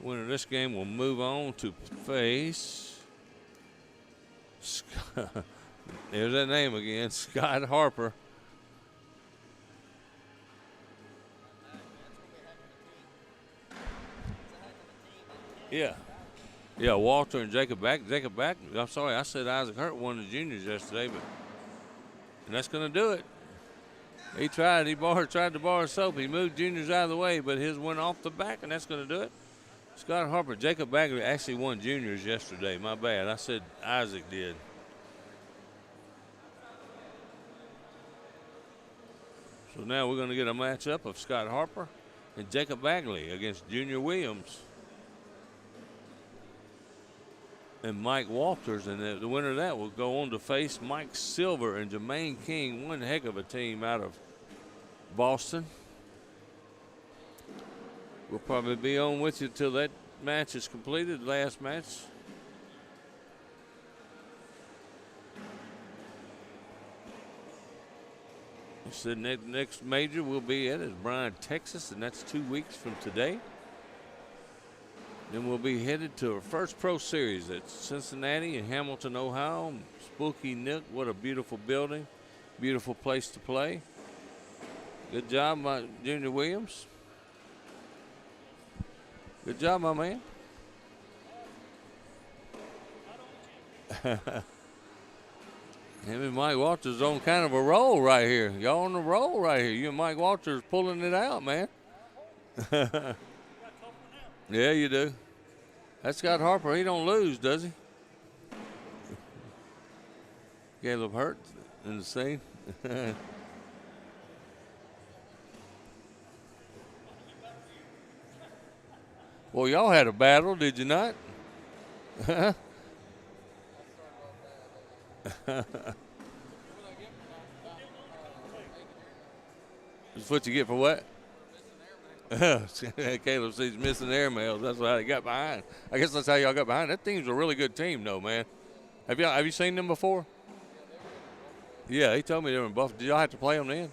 Winner of this game will move on to face. There's that name again, Scott Harper. Yeah. Yeah, Walter and Jacob Back. I'm sorry, I said Isaac Hurt won the juniors yesterday, and that's going to do it. He tried. Tried to bar soap. He moved juniors out of the way, but his went off the back, and that's going to do it. Scott Harper, Jacob Bagley actually won juniors yesterday. My bad. I said Isaac did. So now we're going to get a matchup of Scott Harper and Jacob Bagley against Junior Williams and Mike Walters, and the winner of that will go on to face Mike Silva and Jermaine King. One heck of a team out of Boston. We'll probably be on with you till that match is completed, the last match. So the next major we'll be at is Bryan, Texas, and that's 2 weeks from today. Then we'll be headed to our first pro series at Cincinnati and Hamilton, Ohio. Spooky Nook, what a beautiful building, beautiful place to play. Good job, my Junior Williams. Good job, my man. Him and Mike Walters on kind of a roll right here. Y'all on the roll right here. You and Mike Walters pulling it out, man. Yeah, you do. That's Scott Harper. He don't lose, does he? Caleb Herz in the scene. Well, y'all had a battle, did you not? That's what you get for what? Caleb sees missing airmails. That's how he got behind. I guess that's how y'all got behind. That team's a really good team, though, man. Have you seen them before? Yeah, he told me they were in Buffalo. Did y'all have to play them then?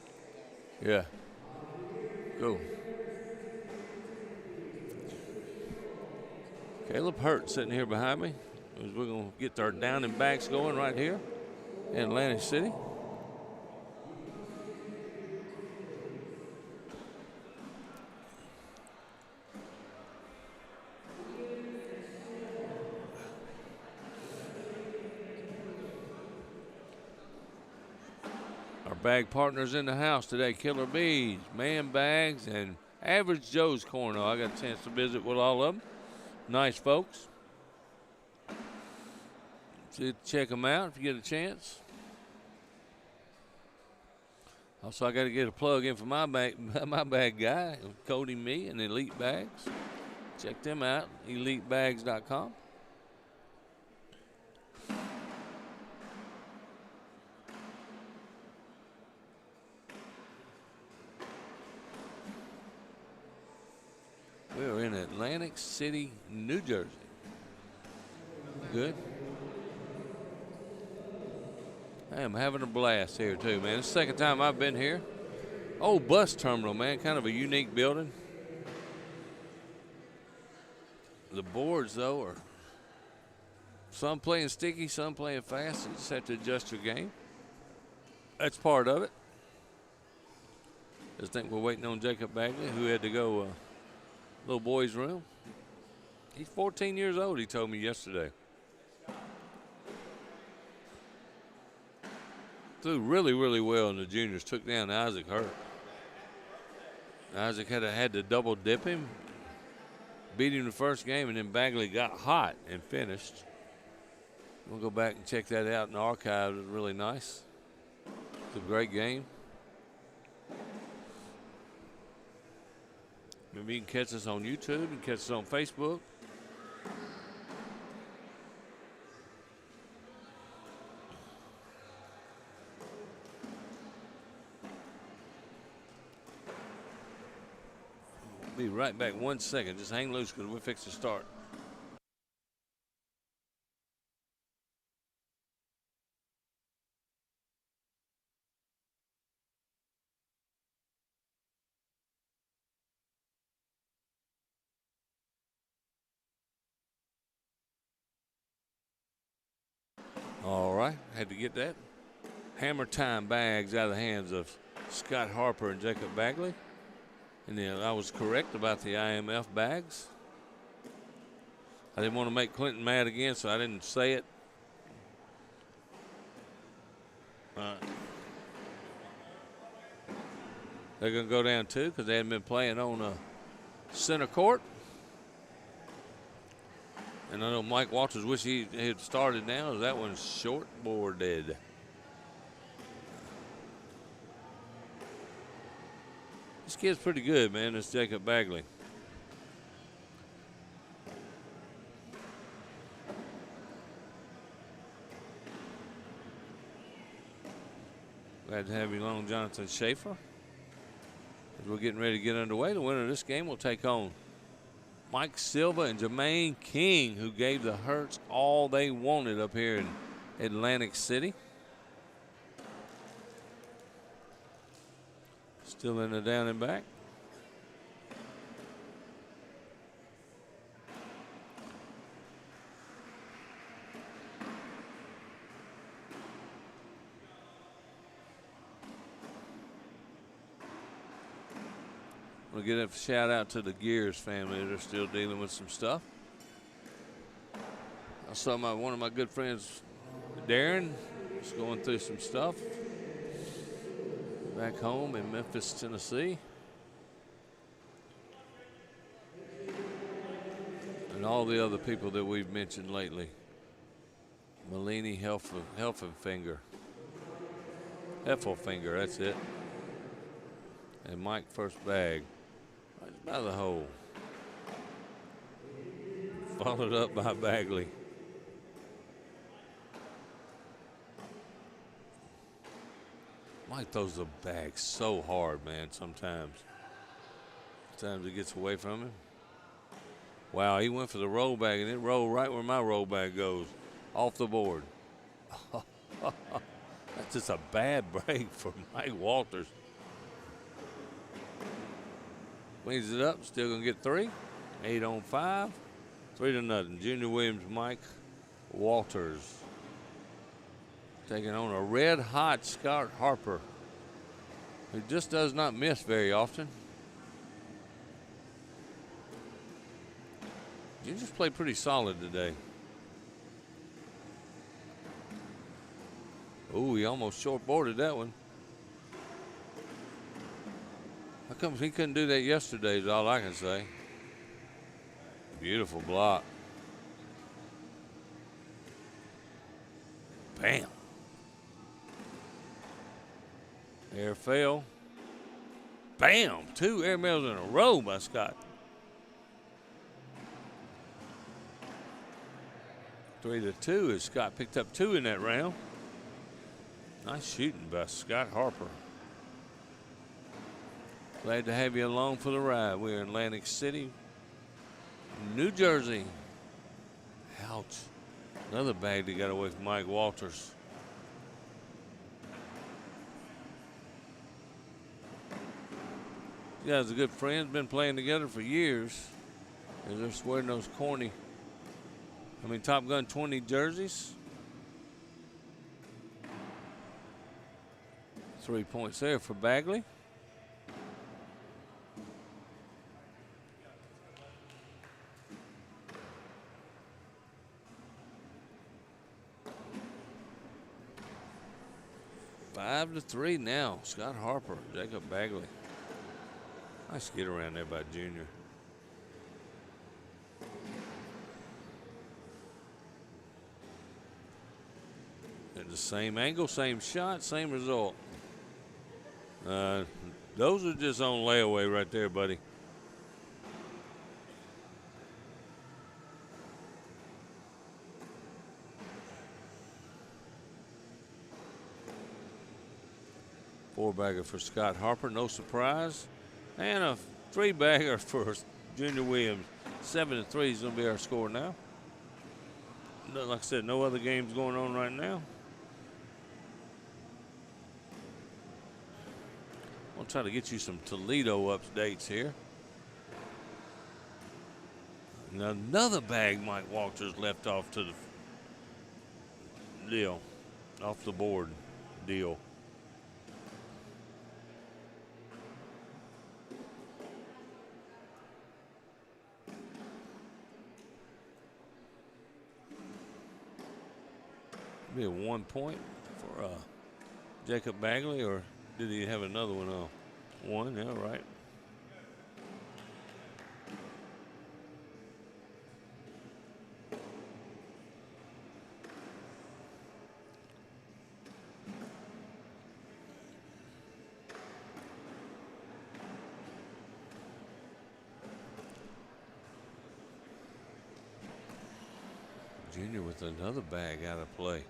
Yeah. Cool. Caleb Hertz sitting here behind me. We're going to get our down and backs going right here in Atlantic City. Our bag partners in the house today, Killer Bees, Man Bags, and Average Joe's Cornhole. I got a chance to visit with all of them. Nice folks. So check them out if you get a chance. Also, I got to get a plug in for my bag guy, Cody Me and Elite Bags. Check them out, elitebags.com. We're in Atlantic City, New Jersey. Good. I am having a blast here too, man. It's the second time I've been here. Old bus terminal, man. Kind of a unique building. The boards, though, are some playing sticky, some playing fast. You just have to adjust your game. That's part of it. Just think we're waiting on Jacob Bagley, who had to go little boy's room. He's 14 years old, he told me yesterday. Threw really, really well in the juniors. Took down Isaac Hurt. Isaac had to double dip him. Beat him the first game, and then Bagley got hot and finished. We'll go back and check that out in the archives. It was really nice. It's a great game. Maybe you can catch us on YouTube and catch us on Facebook. Be right back 1 second. Just hang loose because we're fixing to start. right. Had to get that. Hammer time bags out of the hands of Scott Harper and Jacob Bagley. And then I was correct about the IMF bags. I didn't want to make Clinton mad again, so I didn't say it. They're going to go down two because they hadn't been playing on center court. And I know Mike Walters wish he had started now. That one's short boarded. This kid's pretty good, man. This Jacob Bagley. Glad to have you along, Jonathan Schaefer. As we're getting ready to get underway, the winner of this game will take on Mike Silva and Jermaine King, who gave the Herz all they wanted up here in Atlantic City. Still in the down and back. We'll get a shout out to the Gears family. They're still dealing with some stuff. I saw one of my good friends, Darren, is going through some stuff back home in Memphis, Tennessee. And all the other people that we've mentioned lately. Melini Heffelfinger, that's it. And Mike First Bag. Right by the hole. Followed up by Bagley. Mike throws the bag so hard, man, sometimes. Sometimes it gets away from him. Wow, he went for the roll bag, and it rolled right where my roll bag goes, off the board. That's just a bad break for Mike Walters. Cleans it up, still gonna get 3. 8 on 5, 3-0. Junior Williams, Mike Walters. Taking on a red-hot Scott Harper, who just does not miss very often. You just played pretty solid today. Oh, he almost short-boarded that one. How come he couldn't do that yesterday is all I can say. Beautiful block. Bam. Air fail. Bam. 2 air mails in a row by Scott. 3-2 as Scott picked up 2 in that round. Nice shooting by Scott Harper. Glad to have you along for the ride. We're in Atlantic City, New Jersey. Ouch. Another bag that got away from Mike Walters. You guys are good friends, been playing together for years. And they're wearing those Top Gun 20 jerseys. 3 points there for Bagley. Five to 3 now. Scott Harper, Jacob Bagley. Nice get around there by Junior. At the same angle, same shot, same result. Those are just on layaway right there, buddy. Four-bagger for Scott Harper, no surprise. And a 3-bagger for Junior Williams. 7-3 is going to be our score now. Like I said, no other games going on right now. I'll try to get you some Toledo updates here. And another bag Mike Walters left off to the deal. off the board deal. Be a 1 point for Jacob Bagley, or did he have another one on? One, yeah, right. Junior with another bag out of play.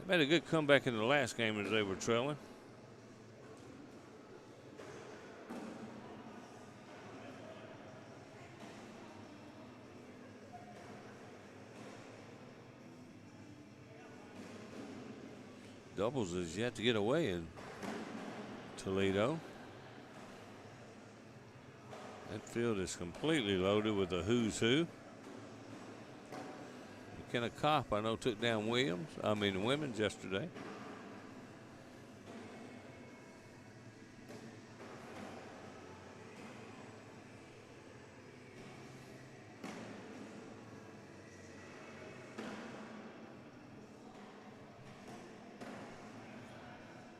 They made a good comeback in the last game as they were trailing. Doubles is yet to get away in Toledo. That field is completely loaded with a who's who. McKenna Kopp, I know, took down women's yesterday.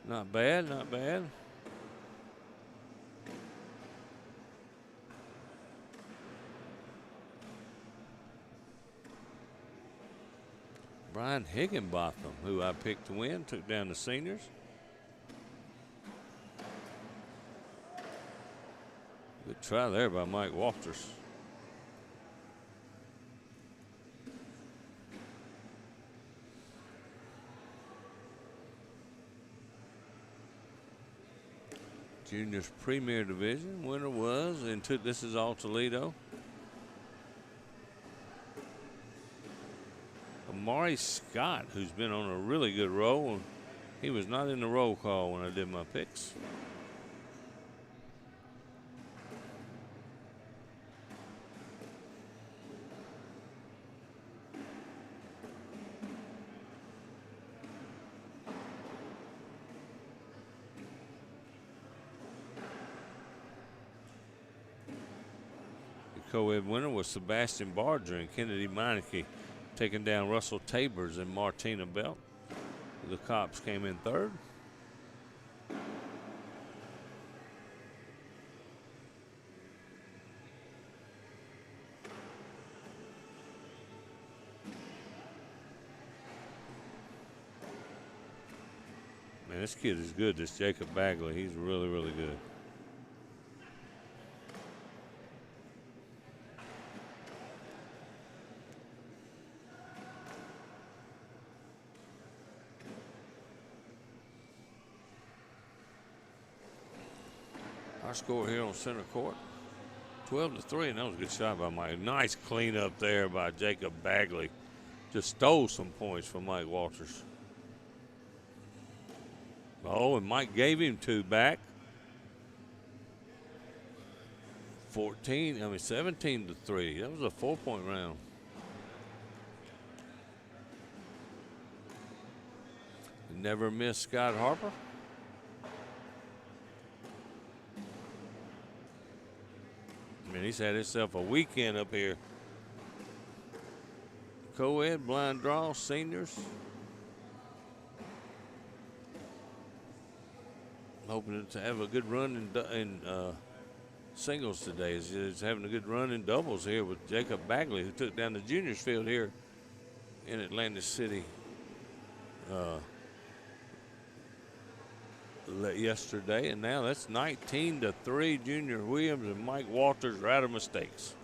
Not bad, not bad. Brian Higginbotham, who I picked to win, took down the seniors. Good try there by Mike Walters. Juniors Premier Division winner was, and this is all Toledo. Amari Scott, who's been on a really good roll. He was not in the roll call when I did my picks. The co-ed winner was Sebastian Barger and Kennedy Meineke, taking down Russell Tabers and Martina Belt. The Cops came in third. Man, this kid is good, this Jacob Bagley. He's really, really good. Our score here on center court, 12-3, and that was a good shot by Mike. Nice cleanup there by Jacob Bagley. Just stole some points from Mike Walters. Oh, and Mike gave him two back. 17-3. That was a 4-point round. Never miss Scott Harper. Man, he's had himself a weekend up here. Co-ed, blind draw, seniors. Hoping to have a good run in singles today. He's having a good run in doubles here with Jacob Bagley, who took down the juniors field here in Atlantic City yesterday, and now that's 19-3. Junior Williams and Mike Walters are out of mistakes.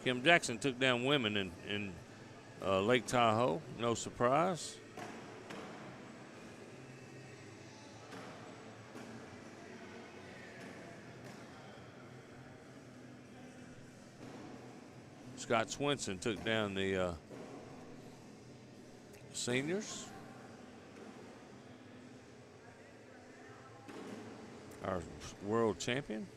Kim Jackson took down women in Lake Tahoe, no surprise. Scott Swinson took down the seniors. Our world champion.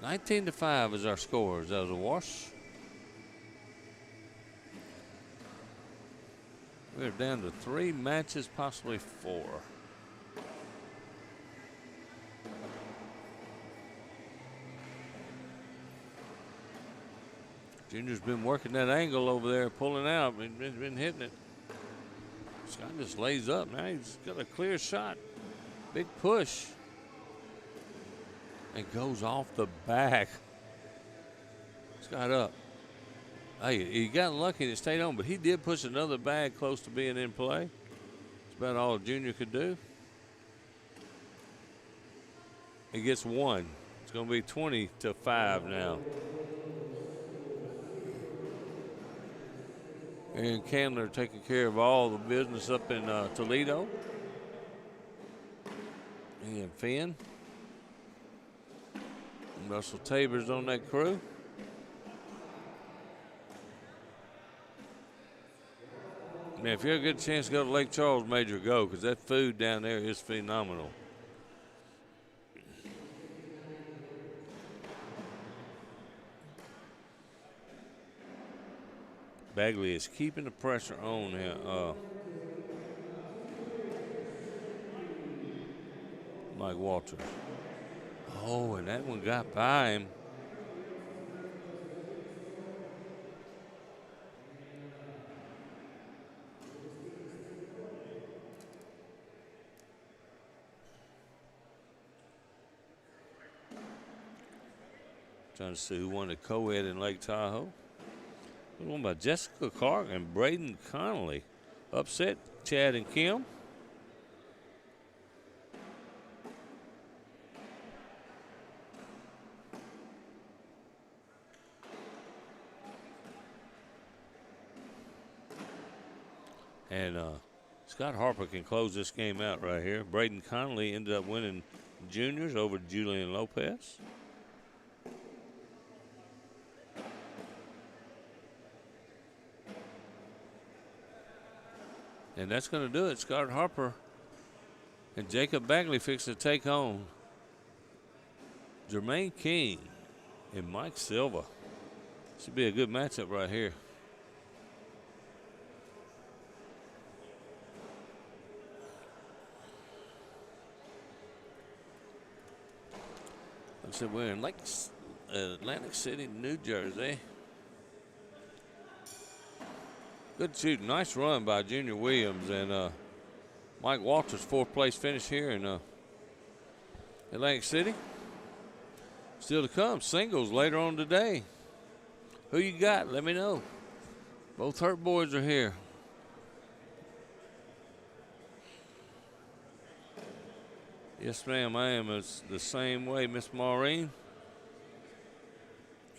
19-5 is our scores. That was a wash. We're down to 3 matches, possibly 4. Junior's been working that angle over there, pulling out, been hitting it. Scott just lays up. Now he's got a clear shot. Big push. And goes off the back. Scott up. Hey, he got lucky and it stayed on, but he did push another bag close to being in play. That's about all Junior could do. He gets 1. It's going to be 20-5 now. And Candler taking care of all the business up in Toledo. And Finn. And Russell Tabor's on that crew. Man, if you have a good chance to go to Lake Charles Major, go, because that food down there is phenomenal. Bagley is keeping the pressure on him. Mike Walters. Oh, and that one got by him. Trying to see who won the co-ed in Lake Tahoe. Won by Jessica Clark and Braden Connolly. Upset Chad and Kim. And Scott Harper can close this game out right here. Braden Connolly ended up winning juniors over Julian Lopez. And that's going to do it. Scott Harper and Jacob Bagley fix to take on Jermaine King and Mike Silva. Should be a good matchup right here. Like I said, we're in Atlantic City, New Jersey. Good shooting. Nice run by Junior Williams and Mike Walters, 4th place finish here in Atlantic City. Still to come, singles later on today. Who you got? Let me know. Both Hurt boys are here. Yes, ma'am, I am. It's the same way, Miss Maureen.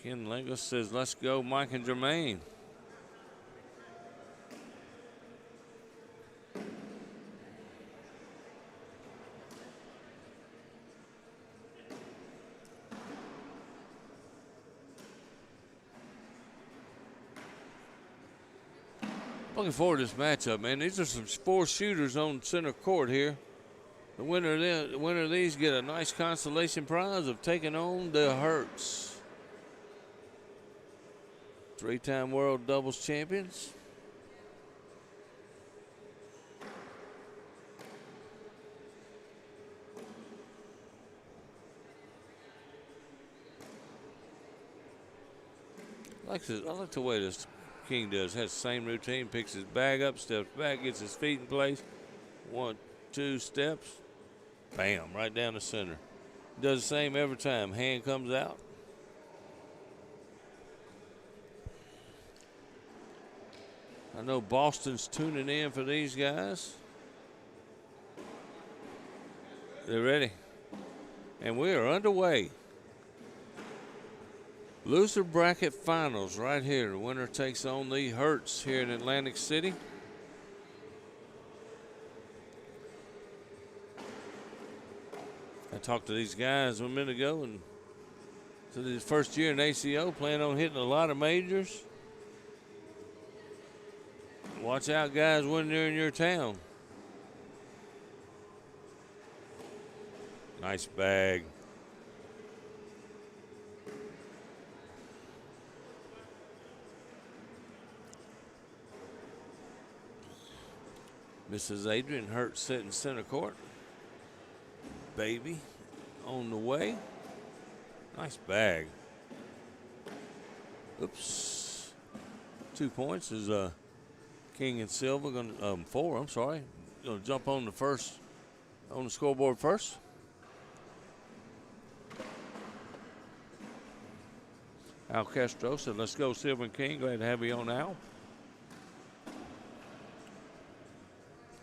Ken Lagos says, let's go, Mike and Jermaine. Looking forward to this matchup, man. These are some 4 shooters on center court here. The winner of these get a nice consolation prize of taking on the Herz. 3-time world doubles champions. I like the way this King does. Has the same routine, picks his bag up, steps back, gets his feet in place. 1, 2 steps. Bam, right down the center. Does the same every time. Hand comes out. I know Boston's tuning in for these guys. They're ready. And we are underway. Loser bracket finals right here. The winner takes on the Herz here in Atlantic City. I talked to these guys a minute ago, and so this first year in ACO, plan on hitting a lot of majors. Watch out, guys, when they're in your town. Nice bag. Mrs. Adrian Herz sitting center court. Baby on the way. Nice bag. Oops. 2 points is King and Silva going to 4. I'm sorry. Going to jump on the scoreboard first. Al Castro said, "Let's go, Silva and King. Glad to have you on, Al."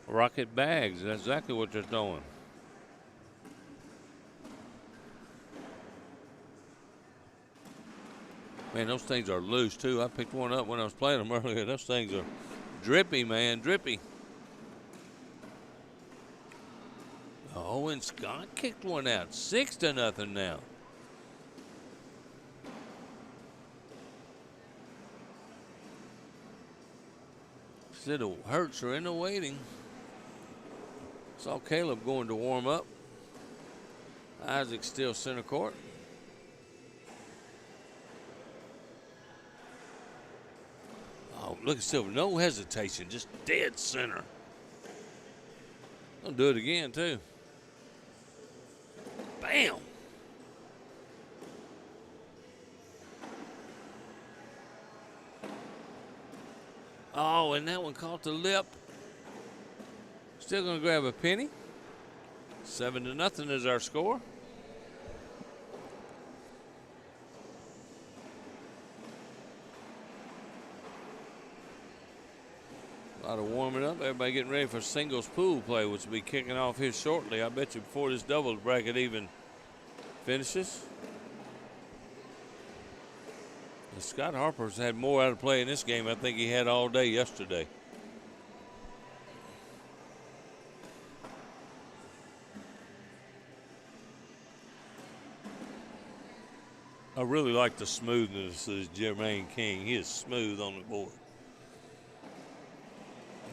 Rocket bags. That's exactly what they're doing. Man, those things are loose, too. I picked one up when I was playing them earlier. Those things are drippy, man, drippy. Oh, and Scott kicked one out. 6-0 now. Said the Hertz are in the waiting. Saw Caleb going to warm up. Isaac still center court. Oh, look at Silva. No hesitation. Just dead center. I'll do it again, too. Bam. Oh, and that one caught the lip. Still going to grab a penny. 7-0 is our score. A lot of warming up. Everybody getting ready for singles pool play, which will be kicking off here shortly. I bet you before this doubles bracket even finishes. And Scott Harper's had more out of play in this game I think he had all day yesterday. I really like the smoothness of Jermaine King. He is smooth on the board.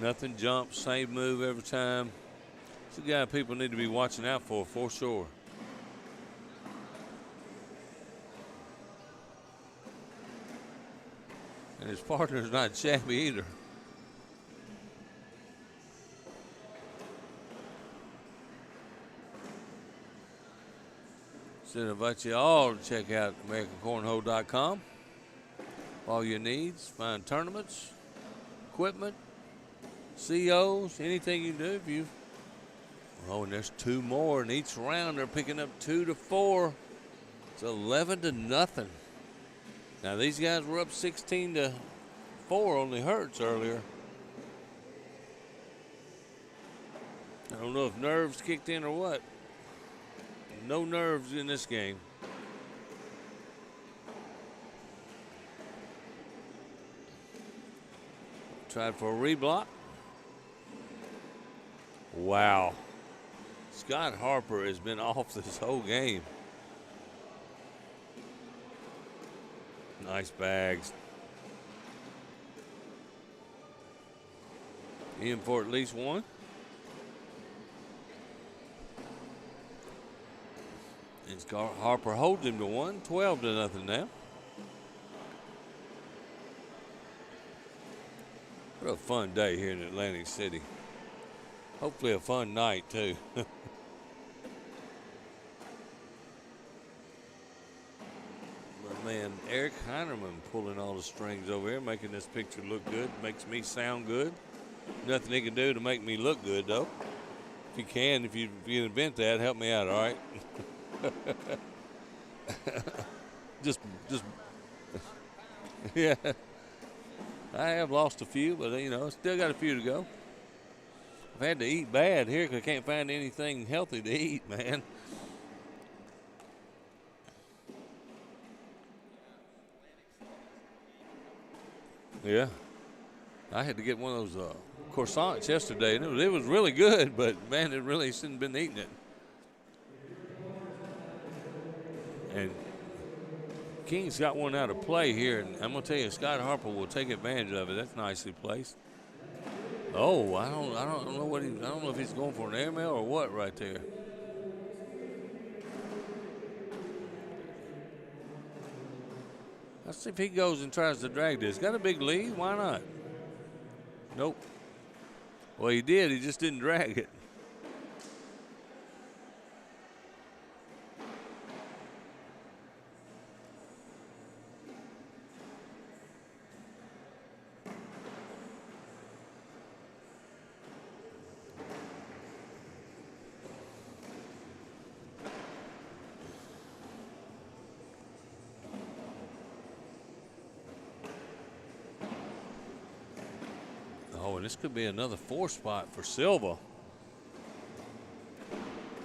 Nothing jumps, same move every time. It's a guy people need to be watching out for sure. And his partner's not shabby either. So I invite you all to check out AmericanCornhole.com. All your needs, find tournaments, equipment, COs, anything you do. Oh, and there's 2 more in each round. They're picking up 2 to 4. It's 11-0. Now these guys were up 16-4 on the Hertz earlier. I don't know if nerves kicked in or what. No nerves in this game. Tried for a reblock. Wow. Scott Harper has been off this whole game. Nice bags. In for at least one. And Harper holds him to 1, 12-0 now. What a fun day here in Atlantic City. Hopefully a fun night too. My man Eric Heinerman pulling all the strings over here, making this picture look good. Makes me sound good. Nothing he can do to make me look good though. If you can invent that, help me out, all right? just yeah. I have lost a few, but still got a few to go. I've had to eat bad here because I can't find anything healthy to eat, man. Yeah. I had to get one of those croissants yesterday, and it was really good, but man, it really shouldn't have been eating it. And King's got one out of play here, and I'm gonna tell you, Scott Harper will take advantage of it. That's nicely placed. Oh, I don't know if he's going for an airmail or what right there. Let's see if he goes and tries to drag this. Got a big lead, why not? Nope. Well, he did. He just didn't drag it. Oh, and this could be another 4 spot for Silva.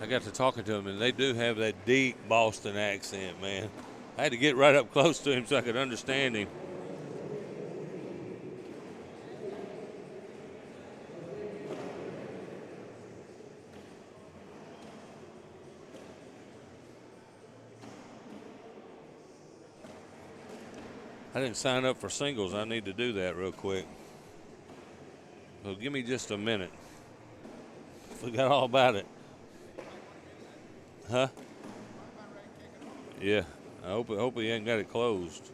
I got to talking to him, and they do have that deep Boston accent, man. I had to get right up close to him so I could understand him. I didn't sign up for singles. I need to do that real quick. So give me just a minute. Forgot all about it. Huh? Yeah. I hope he ain't got it closed.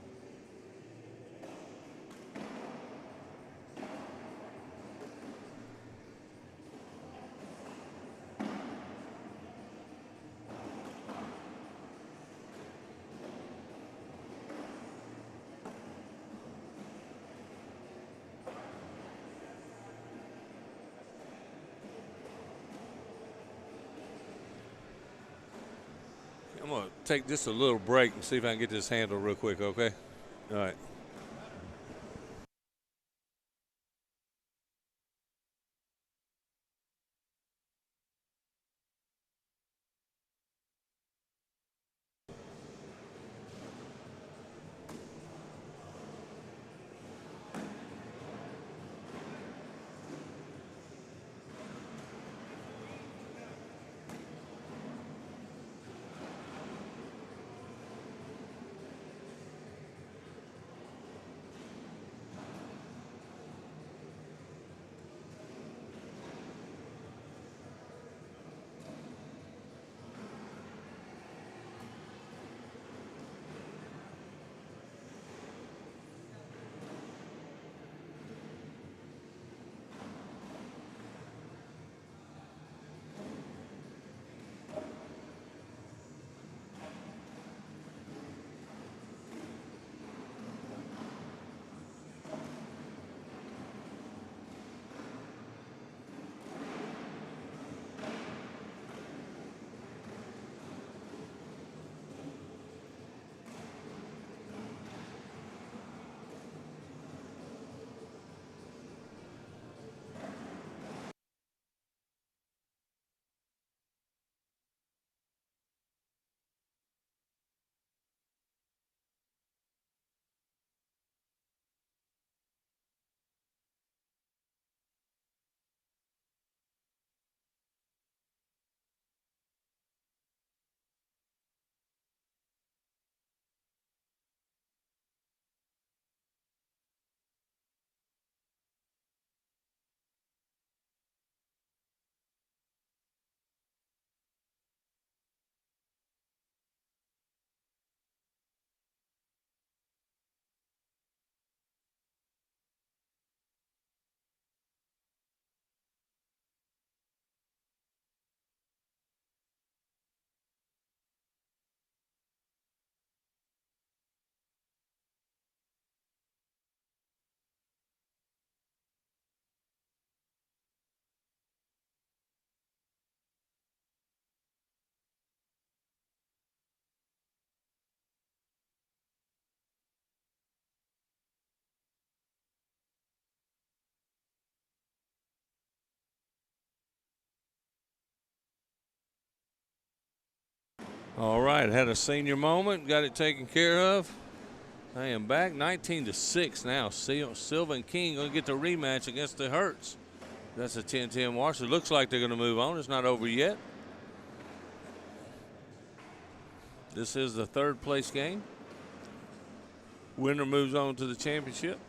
I'm going to take just a little break and see if I can get this handled real quick, okay? All right. All right, had a senior moment, got it taken care of. I am back 19-6 now. Silva and King going to get the rematch against the Herz. That's a 10-10 wash. It looks like they're going to move on. It's not over yet. This is the 3rd place game. Winner moves on to the championship.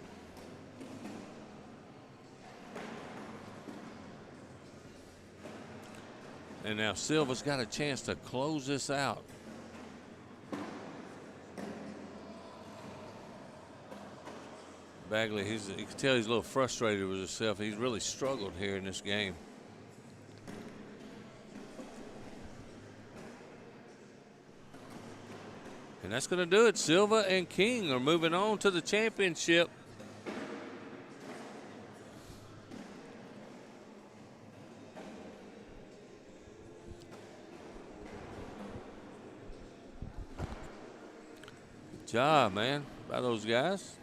And now Silva's got a chance to close this out. Bagley, you can tell he's a little frustrated with himself. He's really struggled here in this game. And that's going to do it. Silva and King are moving on to the championship. Good job, man, by those guys.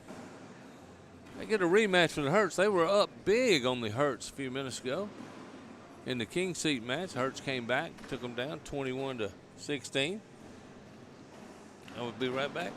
They get a rematch for the Herz. They were up big on the Herz a few minutes ago. In the King seat match, Herz came back, took them down 21-16. I will be right back.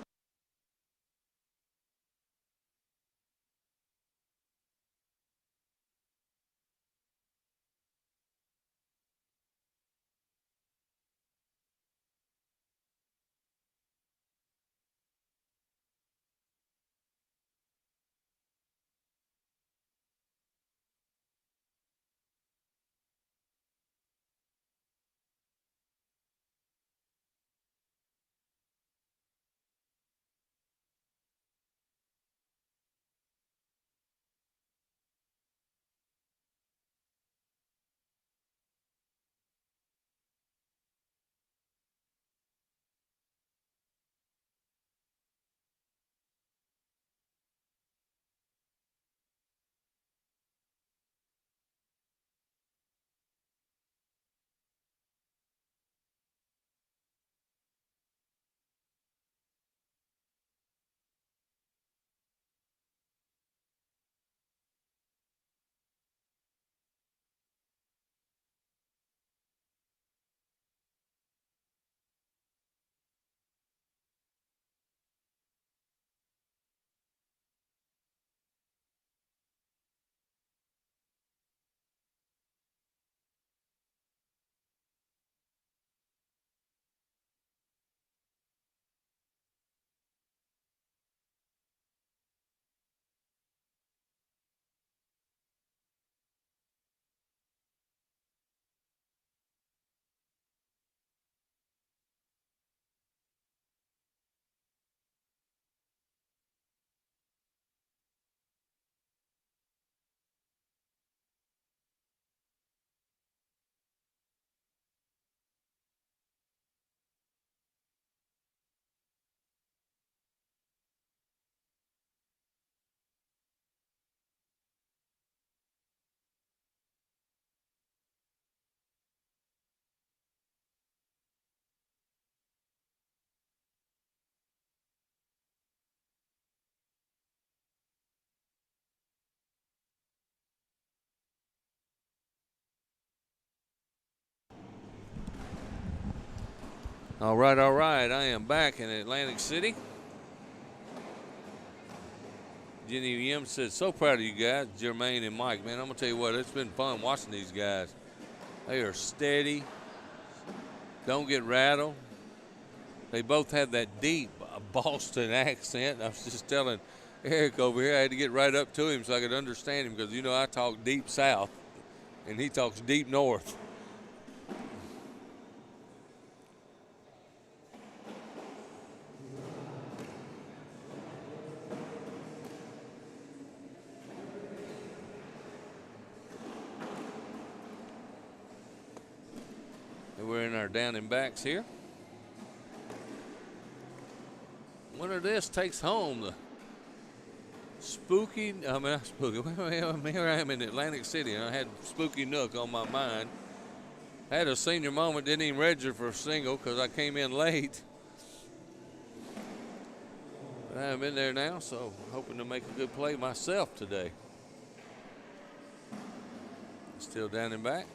All right. I am back in Atlantic City. Jenny Yim said, so proud of you guys, Jermaine and Mike. Man, I'm going to tell you what, it's been fun watching these guys. They are steady, don't get rattled. They both have that deep Boston accent. I was just telling Eric over here, I had to get right up to him so I could understand him because, you know, I talk deep south and he talks deep north. We're in our down and backs here. Winner of this takes home the spooky, I mean, not spooky, here I am in Atlantic City, and I had Spooky Nook on my mind. I had a senior moment, didn't even register for a single because I came in late. But I'm in there now, so hoping to make a good play myself today. Still down and back.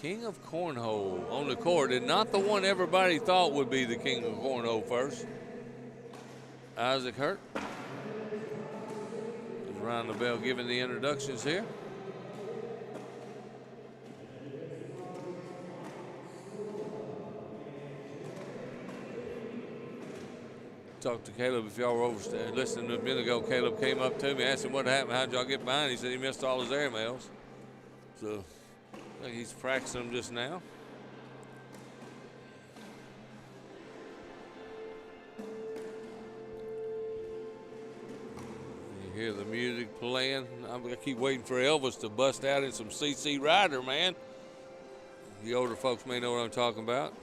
King of Cornhole on the court, and not the one everybody thought would be the King of Cornhole first. Isaac Hurt is around the bell giving the introductions here. Talked to Caleb, if y'all were over listening a minute ago, Caleb came up to me, asked him what happened, how'd y'all get behind? He said he missed all his air mails. So I think he's practicing them just now. You hear the music playing. I'm gonna keep waiting for Elvis to bust out in some CC Rider, man. The older folks may know what I'm talking about.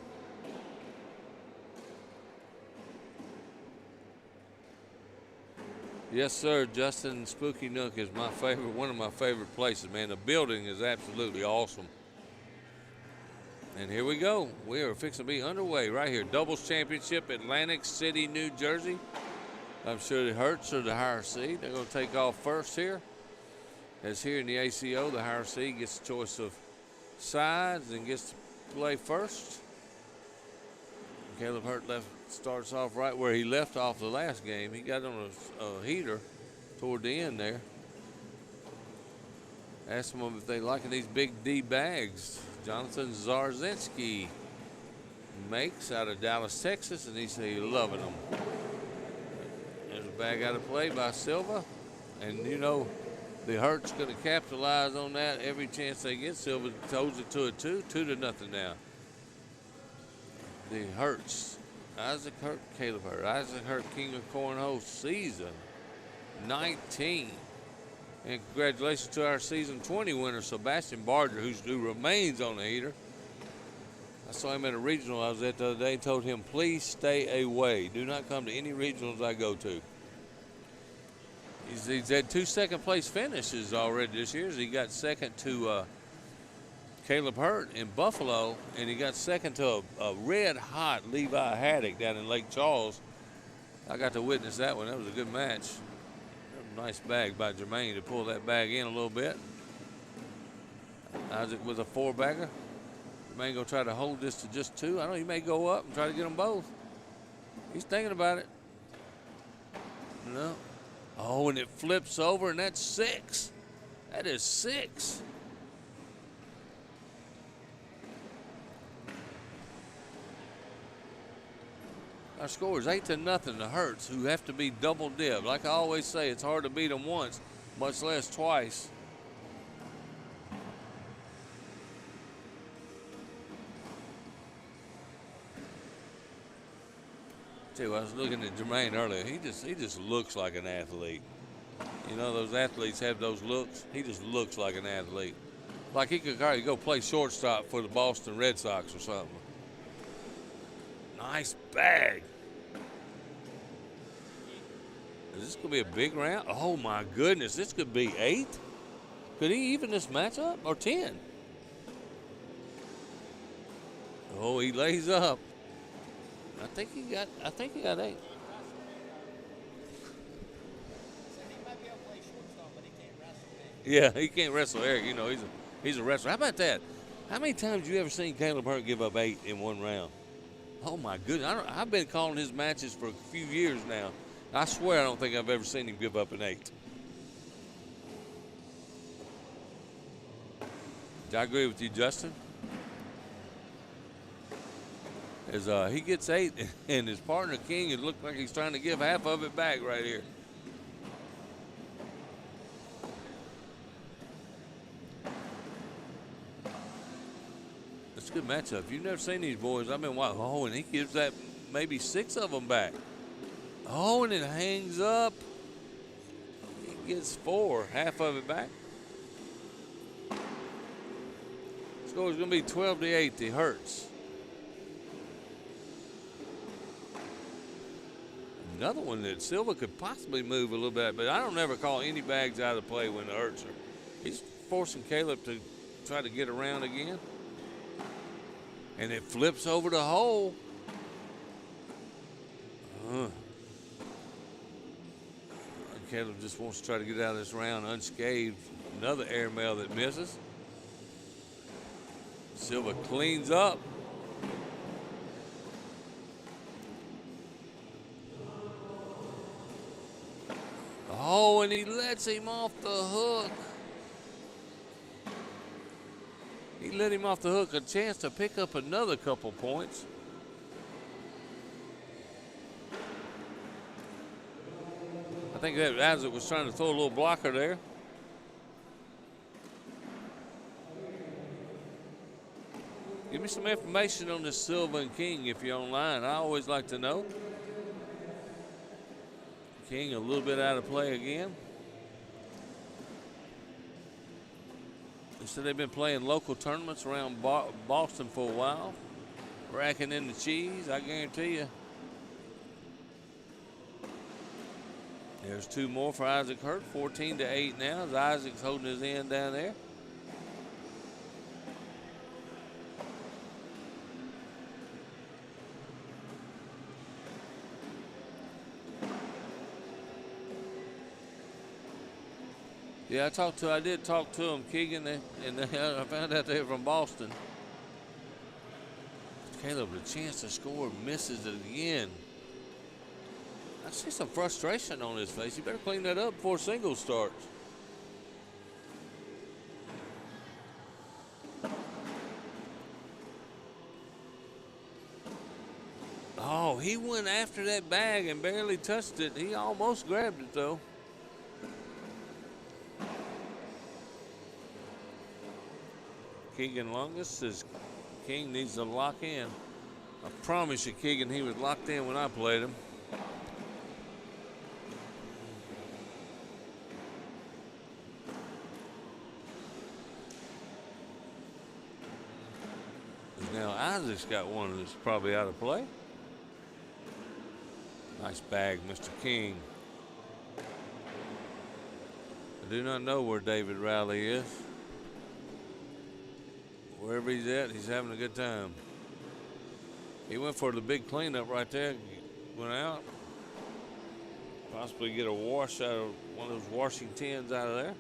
Yes, sir. Justin, Spooky Nook is my favorite, one of my favorite places, man. The building is absolutely awesome. And here we go. We are fixing to be underway right here. Doubles Championship, Atlantic City, New Jersey. I'm sure the Herz are the higher seed. They're going to take off first here. As here in the ACO, the higher seed gets a choice of sides and gets to play first. Caleb Herz starts off right where he left off the last game. He got on a heater toward the end there. Asked them if they liking these big D bags. Jonathan Zarzinski makes out of Dallas, Texas, and he said he's loving them. There's a bag out of play by Silva, and you know the Hertz going to capitalize on that every chance they get. Silva holds it to a 2-0 now. The Hertz, Isaac Hertz, Caleb Hertz, Isaac Hertz, King of Cornhole, season 19. And congratulations to our season 20 winner, Sebastian Barger, who remains on the heater. I saw him at a regional I was at the other day and told him, please stay away. Do not come to any regionals I go to. He's had 2 second-place finishes already this year. He got second to Caleb Hertz in Buffalo, and he got second to a red-hot Levi Haddock down in Lake Charles. I got to witness that one. That was a good match. Nice bag by Jermaine to pull that bag in a little bit. Isaac with a 4-bagger. Jermaine gonna try to hold this to just 2. I don't know, he may go up and try to get them both. He's thinking about it. No. Oh, and it flips over, and that's 6. That is 6. Our score is 8-0 to Hertz, who have to be double dip. Like I always say, it's hard to beat them once, much less twice. Tell you what, I was looking at Jermaine earlier. He just looks like an athlete. You know, those athletes have those looks. He just looks like an athlete. Like he could go play shortstop for the Boston Red Sox or something. Nice bag. Is this going to be a big round? Oh, my goodness. This could be 8. Could he even this matchup? Or 10? Oh, he lays up. I think he got 8. Yeah, he can't wrestle Eric. You know, he's a wrestler. How about that? How many times you ever seen Caleb Hertz give up 8 in one round? Oh, my goodness. I've been calling his matches for a few years now. I swear I don't think I've ever seen him give up an 8. I agree with you, Justin. As he gets 8, and his partner King, it looks like he's trying to give half of it back right here. It's a good matchup. If you've never seen these boys, I've been watching. Oh, and he gives that maybe 6 of them back. Oh, and it hangs up. He gets 4, half of it back. Score is going to be 12-8 to Hertz. Another one that Silva could possibly move a little bit, but I don't ever call any bags out of play when the Hertz are. He's forcing Caleb to try to get around again. And it flips over the hole. Caleb just wants to try to get out of this round unscathed. Another airmail that misses. Silva cleans up. Oh, and he lets him off the hook. He let him off the hook, a chance to pick up another couple points. I think that Isaac was trying to throw a little blocker there. Give me some information on this Silva and King if you're online. I always like to know. King a little bit out of play again. So they've been playing local tournaments around Boston for a while, racking in the cheese, I guarantee you. There's 2 more for Isaac Herz, 14-8 now, as Isaac's holding his end down there. Yeah, I did talk to him, Keegan, and I found out they were from Boston. Caleb, a chance to score, misses it again. I see some frustration on his face. You better clean that up before singles starts. Oh, he went after that bag and barely touched it. He almost grabbed it, though. Keegan Lungus says King needs to lock in. I promise you, Keegan, he was locked in when I played him. Now Isaac's got one that's probably out of play. Nice bag, Mr. King. I do not know where David Rowley is. Wherever he's at, he's having a good time. He went for the big cleanup right there, went out. Possibly get a wash out of one of those washing tins out of there.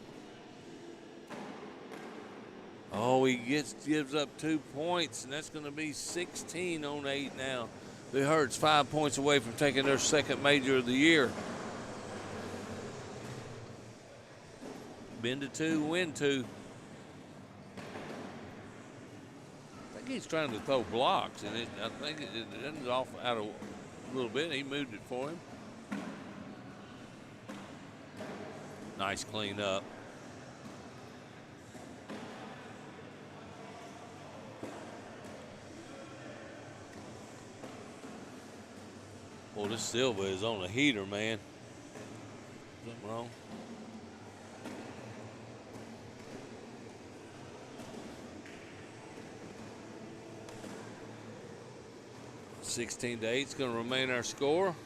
Oh, he gives up 2 points, and that's going to be 16-8 now. The Herz 5 points away from taking their second major of the year. Been to 2, win 2. I think he's trying to throw blocks, and I think it ends off out a little bit. He moved it for him. Nice clean up. Well, this Silva is on a heater, man. Something wrong? (16-8) is going to remain our score.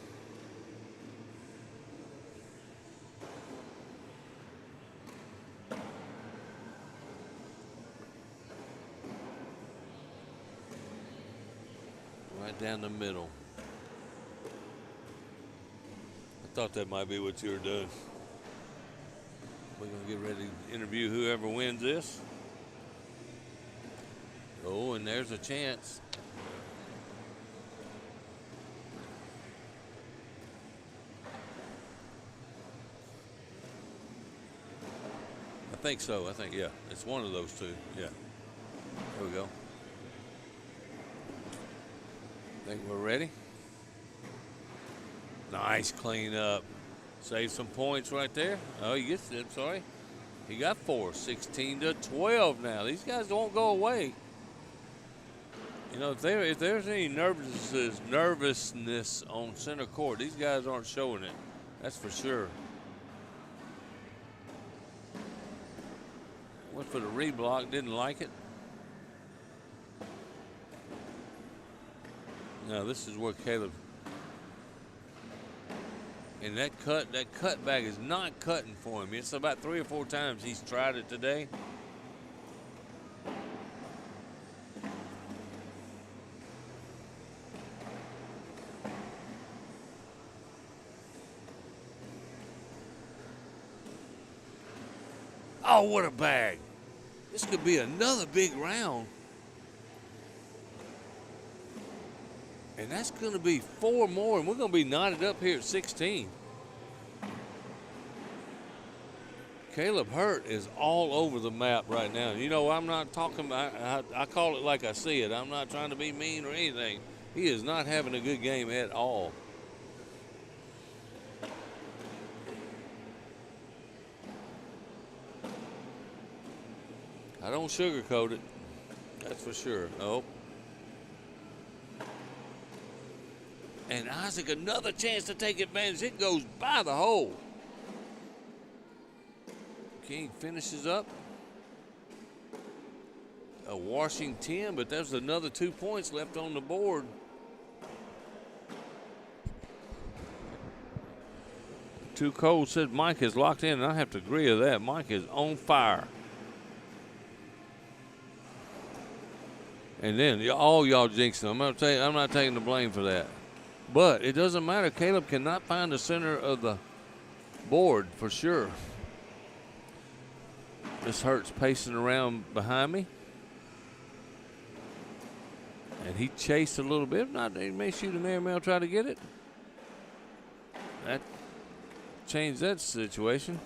Right down the middle. I thought that might be what you were doing. We're going to get ready to interview whoever wins this. Oh, and there's a chance. I think so. I think, yeah. It's one of those two. Yeah. There we go. Think we're ready? Nice clean up. Save some points right there. Oh, he gets it. Sorry. He got 4. 16-12 now. These guys won't go away. You know, if there's any nervousness on center court, these guys aren't showing it. That's for sure. Went for the reblock, didn't like it. Now this is where Caleb, and that cut back is not cutting for him. It's about 3 or 4 times he's tried it today. Oh, what a bag. This could be another big round. And that's going to be 4 more, and we're going to be knotted up here at 16. Caleb Herz is all over the map right now. You know, I'm not talking about, I call it like I see it. I'm not trying to be mean or anything. He is not having a good game at all. I don't sugarcoat it, that's for sure. Nope. And Isaac, another chance to take advantage. It goes by the hole. King finishes up. a washing 10, but there's another 2 points left on the board. Too Cold said Mike is locked in, and I have to agree with that. Mike is on fire. And then all y'all jinxing him. I'm not taking the blame for that. But it doesn't matter. Caleb cannot find the center of the board for sure. This Herz pacing around behind me. And he chased a little bit. Not, he may shoot an air mail, try to get it. That changed that situation.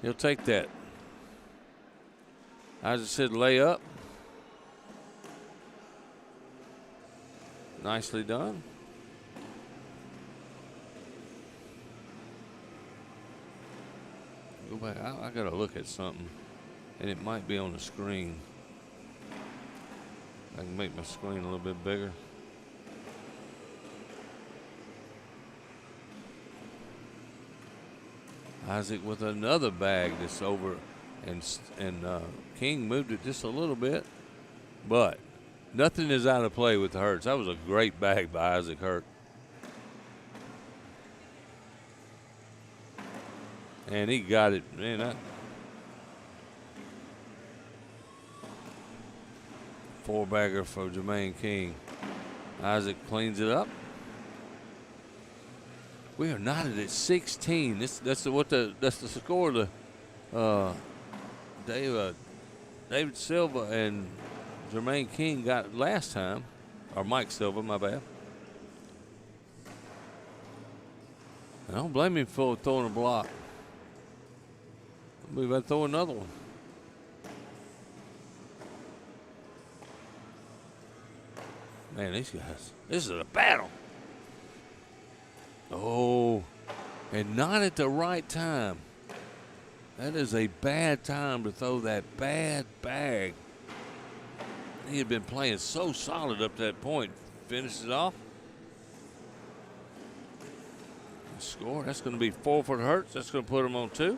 He'll take that. Isaac said lay up. Nicely done. Go back. I got to look at something, and it might be on the screen. I can make my screen a little bit bigger. Isaac with another bag that's over, and King moved it just a little bit, but nothing is out of play with the Herz. That was a great bag by Isaac Herz. And he got it, man. That four-bagger for Jermaine King. Isaac cleans it up. We are knotted at 16. That's the score of the David Silva and Jermaine King got last time, or Mike Silva, my bad. I don't blame him for throwing a block. We better throw another one. Man, these guys, this is a battle. Oh, and not at the right time. That is a bad time to throw that bad bag. He had been playing so solid up to that point. Finishes it off. Score, that's going to be 4 for the Herz. That's going to put him on 2.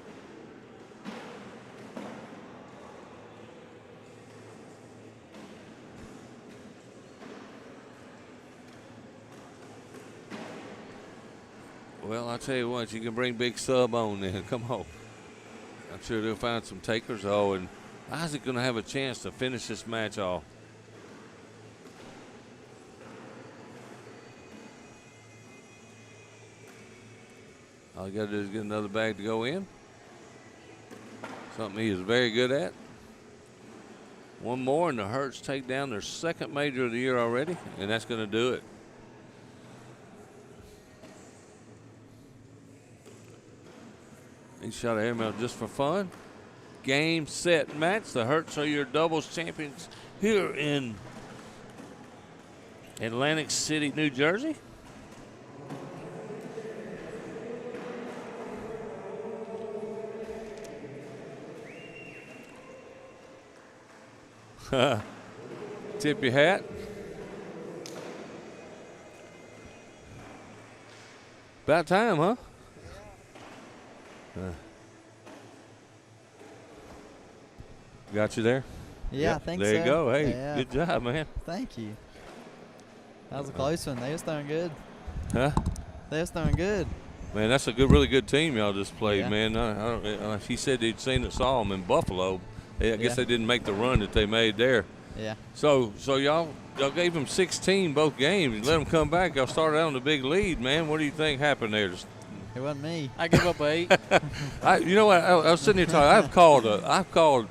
Well, I'll tell you what, you can bring Big Sub on then. Come on. I'm sure they'll find some takers. Oh, and Isaac going to have a chance to finish this match off. All you got to do is get another bag to go in. Something he is very good at. One more, and the Herz take down their second major of the year already, and that's going to do it. He shot an airmail just for fun. Game, set, match. The Herz are your doubles champions here in Atlantic City, New Jersey. Tip your hat. About time, huh? Got you there? Yeah, I think so. There you go. Hey, yeah. Good job, man. Thank you. That was a close one. They was throwing good. Huh? They was throwing good. Man, that's a really good team y'all just played, Yeah. man. He said he'd saw them in Buffalo. I guess they didn't make the run that they made there. Yeah. So y'all gave them 16 both games. You let them come back. Y'all started out on the big lead, man. What do you think happened there? It wasn't me. I give up 8. You know what? I was sitting here talking. I've called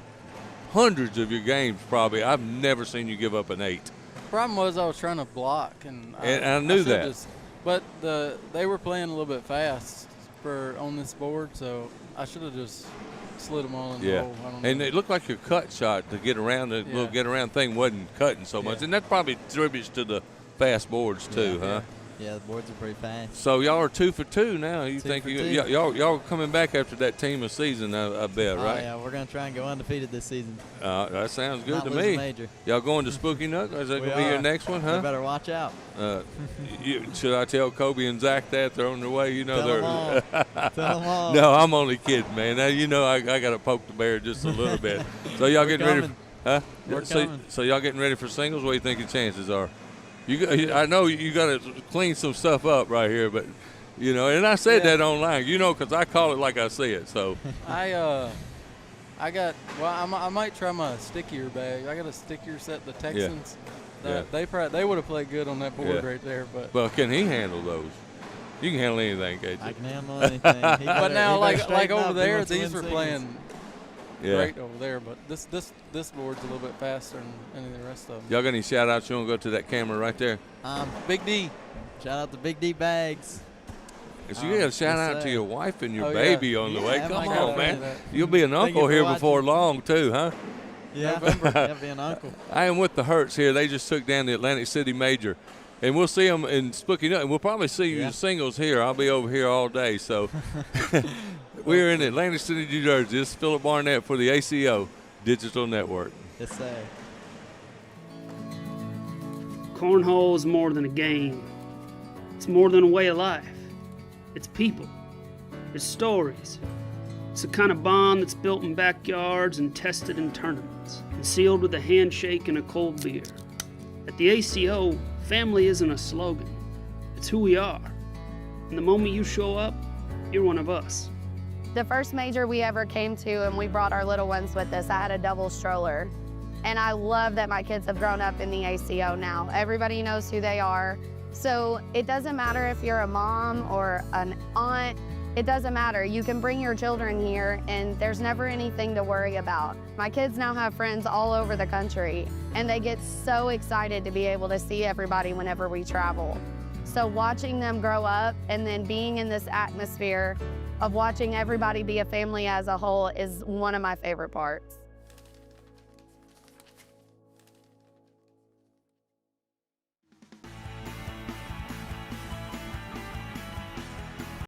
hundreds of your games probably. I've never seen you give up an 8. Problem was I was trying to block, and I knew that. But they were playing a little bit fast on this board, so I should have just slid them all in the hole. I don't know. And it looked like your cut shot to get around the little get around thing wasn't cutting so much, and that probably attributes to the fast boards too, huh? Yeah, the boards are pretty fast. So y'all are 2 for 2 now. You 2 think for y'all coming back after that team of season? I bet, right? Yeah, we're gonna try and go undefeated this season. That sounds good Not to lose me. a major. Y'all going to Spooky Nook? Is that gonna be your next one, huh? They better watch out. Should I tell Kobe and Zach that they're on their way? You know Tell them all. Tell them all. No, I'm only kidding, man. Now, you know I got to poke the bear just a little bit. So y'all getting ready? Huh? We're So, coming. so y'all getting ready for singles? What do you think your chances are? I know you got to clean some stuff up right here, but you know, and I said that online, you know, because I call it like I see it. So I might try my stickier bag. I got a stickier set, the Texans. Yeah. They would have played good on that board right there, but well, can he handle those? You can handle anything, can't you? I can handle anything. but now like over there, these were playing Yeah. great over there, but this board's a little bit faster than any of the rest of them. Y'all got any shout outs? You want to go to that camera right there? Big D. Shout out to Big D Bags. So you got to shout out to your wife and your baby on the way. Yeah, Come my on, God. man. You'll be an Thank you uncle for here watching. before long, too, huh? Yeah, yeah, be an uncle. I am with the Herz here. They just took down the Atlantic City Major. And we'll see them in Spooky Nut. And we'll probably see you in singles here. I'll be over here all day. So we're in Atlantic City, New Jersey. This is Philip Barnett for the ACO Digital Network. Yes, sir. Cornhole is more than a game. It's more than a way of life. It's people. It's stories. It's the kind of bond that's built in backyards and tested in tournaments, and sealed with a handshake and a cold beer. At the ACO, family isn't a slogan. It's who we are. And the moment you show up, you're one of us. The first major we ever came to, and we brought our little ones with us, I had a double stroller. And I love that my kids have grown up in the ACO now. Everybody knows who they are. So it doesn't matter if you're a mom or an aunt, it doesn't matter. You can bring your children here and there's never anything to worry about. My kids now have friends all over the country and they get so excited to be able to see everybody whenever we travel. So watching them grow up and then being in this atmosphere of watching everybody be a family as a whole is one of my favorite parts.